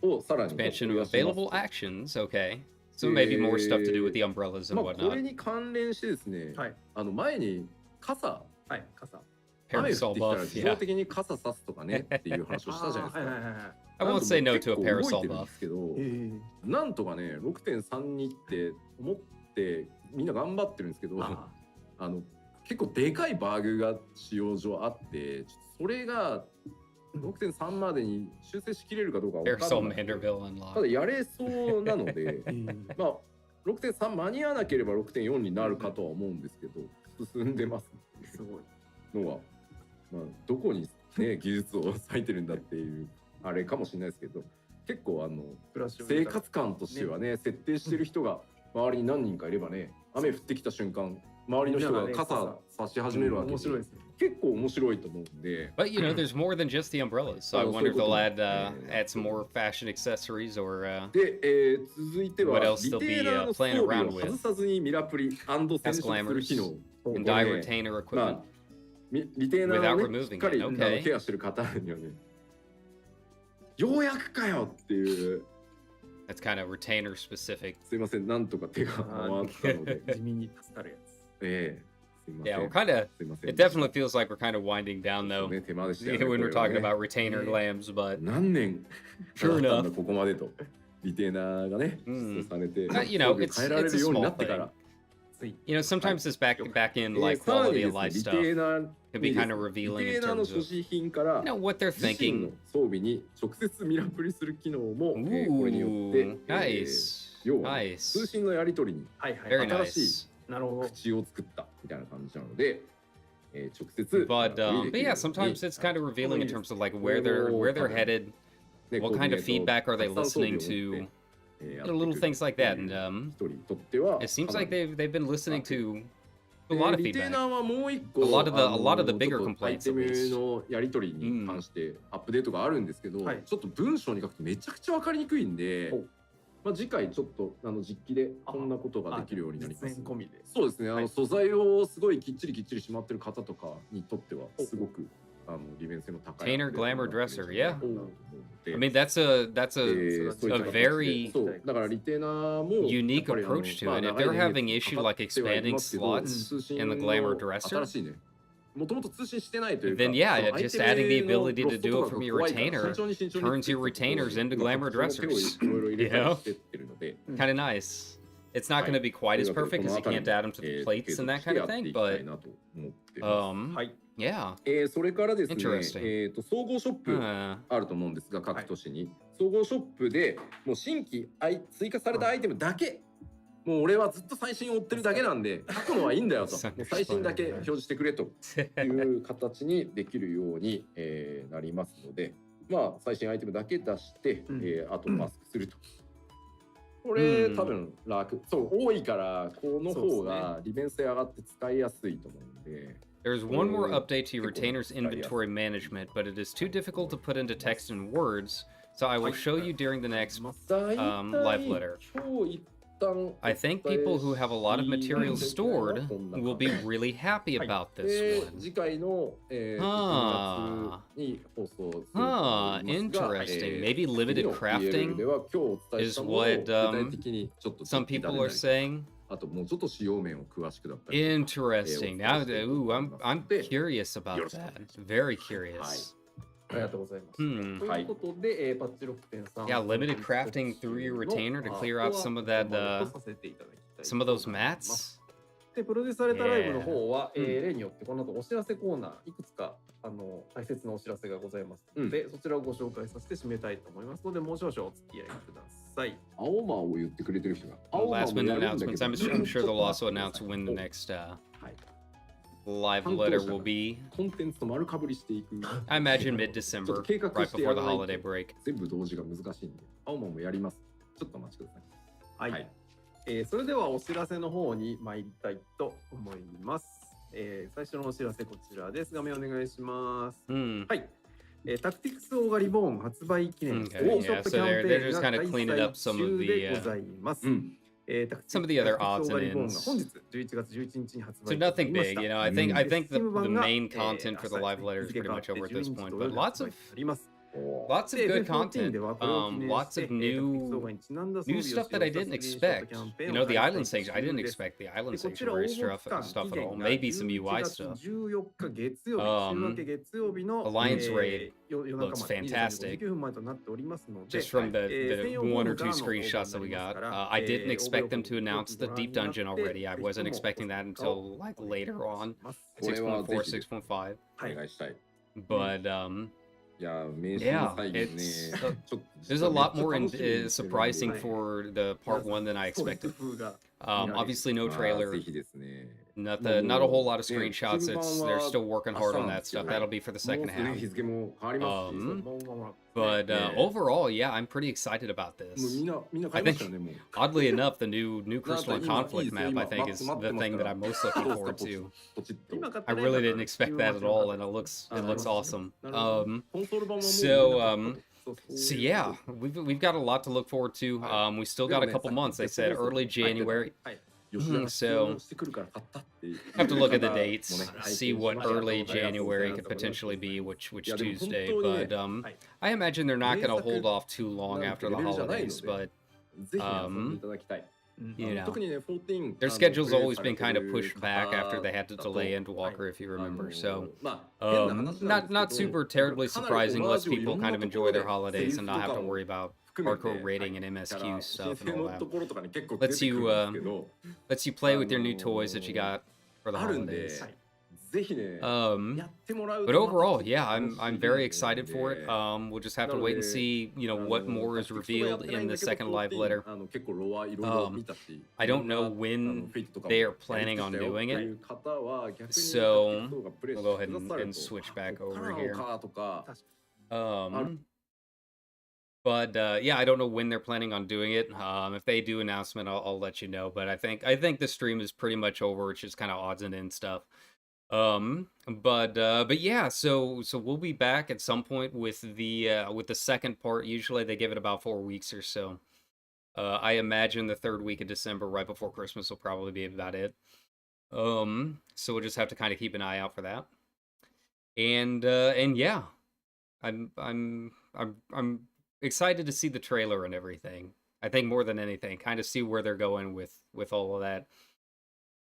をさらに Expansion of available actions. Okay. So maybe more stuff to do with the umbrellas and まあこれ whatnot. に関連してですね、前に傘 雨降ってき Parasol たら buff. 自動 Yeah. 的に傘さすとかねっていう話をしたじゃないですか。 I won't say no to a なんとも parasol 結構動いてるん buff. ですけど、なんとかね 6.32 って思ってみんな頑張ってるんですけど、結構でかいバグが使用上あってそれが 6.3 までに修正しきれるかどうかわかん Parasol ない。 Manderville ただ unlocked. やれそうなのでまあ 6.3 間に合わなければ 6.4 になるかとは思うんですけど進んでますすごいのは、まあ、どこに、ね、技術を割いてるんだっていうあれかもしれないですけど結構生活感としてはね設定してる人が周りに何人かいればね雨降ってきた瞬間周りの人が傘差し始めるわけで、結構面白いと思うんで。 But you know, there's more than just the umbrellas. So I wonder if they'll add some more fashion accessories or で、続いては what リ else テ they'll be ーナーの装 playing 備 around を with. 外さずにミラプリ&染色する機能 and dye retainer ま equipment. あリテーナーを、ね、 Without removing しっかり it, okay. ケアしてる方にはねようやくかよっていう That's kind of retainer specific. すいませんなんとか手が回ったので地味に助かるやつ。すいません Yeah, we're kind of. すいません It definitely feels like we're kind of winding down though. ね手間でしたよね When we're これは talking ね about retainer lamps, but 何年 Sure かかったんだ enough. ここまでとリテーナーがね、実装されて、You know, 変えられ it's る a ようにな small ってか thing. ら。You know, sometimes this back in like さらに quality で of すね、 life リ stuff テーナー can be にです kind of ね、リ revealing テ in ーナーの terms 所 of 持品から you know what they're 自身の thinking. 装備に直接ミラプリする機能も、これによって、 Nice. 要は、ね、通 Nice. 信のやり取りに Very 新しい nice. 口を作ったみたいな感じなので、直接 But yeah, sometimes it's kind of revealing in terms of like where they're headed, what kind of feedback are they listening to, little things like that. And 一人にとっては it seems like they've been listening to a lot of リテー feedback. ナーはもう一個 A lot of the bigger ちょっとアイ complaints テ at ム least. のやり取りに関してアップデートがあるんですけど、ちょっと文章に書くとめちゃくちゃ分かりにくいんで、まあ、次回ちょっと実機でこんなことができるようになります。そうですね、素材をすごいきっちりしまってる方とかにとってはすごく利便性の高い。Tainer glamour dresser, yeah. I mean that's a very そうだからリテーナーも unique approach to it. If they're having issue like expanding slots in the glamour dresser, 新しいね。もともと通信してないというか、 then yeah, just adding the ability to do it from your retainer turns your retainers into glamour dressers. You know? Kind of nice. It's not going to be quite as perfect because you can't add them to the plates and that kind of thing, but yeah. それからですね、 Interesting. 総合ショップあると思うんですが、各都市に総合ショップでもう新規追加されたアイテムだけ、もう俺はずっと最新を追ってるだけなんで書くのはいいんだよと、もう最新だけ表示してくれという形にできるように、なりますので、まあ最新アイテムだけ出して、あとマスクすると。これ多分楽、そう多いからこの方が利便性上がって使いやすいと思うんで。There's one more update to your retainer's inventory management, but it is too difficult to put into text and words, so I will show you during the next live letter. I think people who have a lot of materials stored will be really happy about this one. Interesting. Maybe limited crafting is what some people are saying. あともうちょっと使用面を詳しくだったり。 Interesting. Now, I'm curious about that. Very curious. ありがとうございます。ということで、パッチ 6.3 Yeah, limited crafting through your retainer to clear out some of that, some of those mats. で、プロデュースされたライブの方は、例によってこの後お知らせコーナーいくつか大切なお知らせがございますので、そちらをご紹介させて締めたいと思いますので、もう少々お付き合いください。青間を言ってくれてる人が。 Last minute announcements. I'm sure they'll also announce when the next live letter will be. コンテンツと丸かぶりしていく。 I imagine mid-December, right before the holiday break. 全部同時が難しいんで、青間もやります。ちょっとお待ちください。はい。それではお知らせの方に参りたいと思います。最初のお知らせこちらです。画面お願いします。はい。タクティクスオーガリボーン発売記念ショップキャンペーンが開催中でございます。Some of the other odds and ends. So nothing big, you know. I think the main content for the live letter is pretty much over at this point, but lots of good content, lots of new stuff that I didn't expect. You know, the island sanctuary, I didn't expect the island sanctuary stuff at all. Maybe some UI stuff. Alliance raid looks fantastic. Just from the one or two screenshots that we got. I didn't expect them to announce the deep dungeon already. I wasn't expecting that until like later on, 6.4, 6.5. But yeah, there's a lot more surprising for the part 1 than I expected. Obviously no trailer, not a whole lot of screenshots. They're still working hard on that stuff. That'll be for the second half. But overall, yeah, I'm pretty excited about this. I think, oddly enough, the new Crystalline Conflict map, I think, is the thing that I'm most looking forward to. I really didn't expect that at all, and it looks awesome. So yeah, we've got a lot to look forward to. We still got a couple months. They said early January. So have to look at the dates, see what early January could potentially be, which Tuesday. But I imagine they're not going to hold off too long after the holidays. But You know, 特にね、14 their schedule's always been kind of pushed back after they had to delay Endwalker, if you remember. So, not super terribly surprising. Lets people kind of enjoy their holidays and not have to worry about hardcore rating and MSQ stuff and all that. Lets you play with your new toys that you got for the holidays. But overall, yeah, I'm very excited for it. We'll just have to wait and see, you know, what more is revealed in the second live letter. I don't know when they are planning on doing it, so we'll go ahead and switch back over here. But yeah, I don't know when they're planning on doing it. If they do announcement, I'll let you know. But I think the stream is pretty much over. It's just kind of odds and ends stuff. But yeah, so we'll be back at some point with the second part. Usually they give it about 4 weeks or so. I imagine the third week of December, right before Christmas, will probably be about it. So we'll just have to kind of keep an eye out for that. And yeah, I'm excited to see the trailer and everything. I think more than anything, kind of see where they're going with all of that.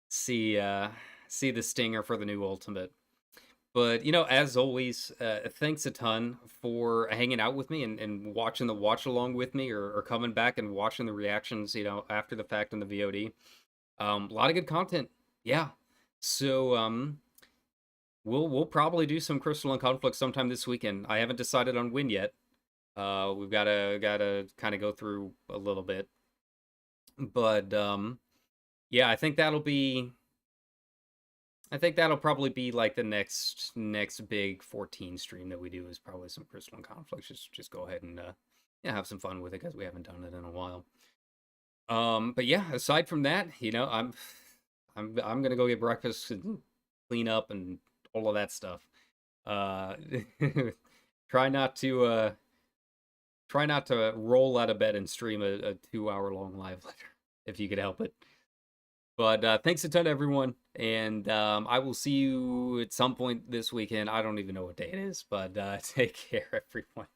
See the stinger for the new Ultimate. But, you know, as always, thanks a ton for hanging out with me and watching the watch along with me or coming back and watching the reactions, you know, after the fact in the VOD. A lot of good content. Yeah. So, we'll probably do some Crystalline Conflict sometime this weekend. I haven't decided on when yet. We've gotta kind of go through a little bit. But, yeah, I think that'll probably be like the next big 14 stream that we do is probably some Crystalline Conflicts. Just go ahead and yeah, have some fun with it because we haven't done it in a while. But yeah, aside from that, you know, I'm gonna go get breakfast and clean up and all of that stuff. Try not to roll out of bed and stream a 2-hour-long live letter if you could help it. But thanks a ton, everyone, and I will see you at some point this weekend. I don't even know what day it is, but take care, everyone.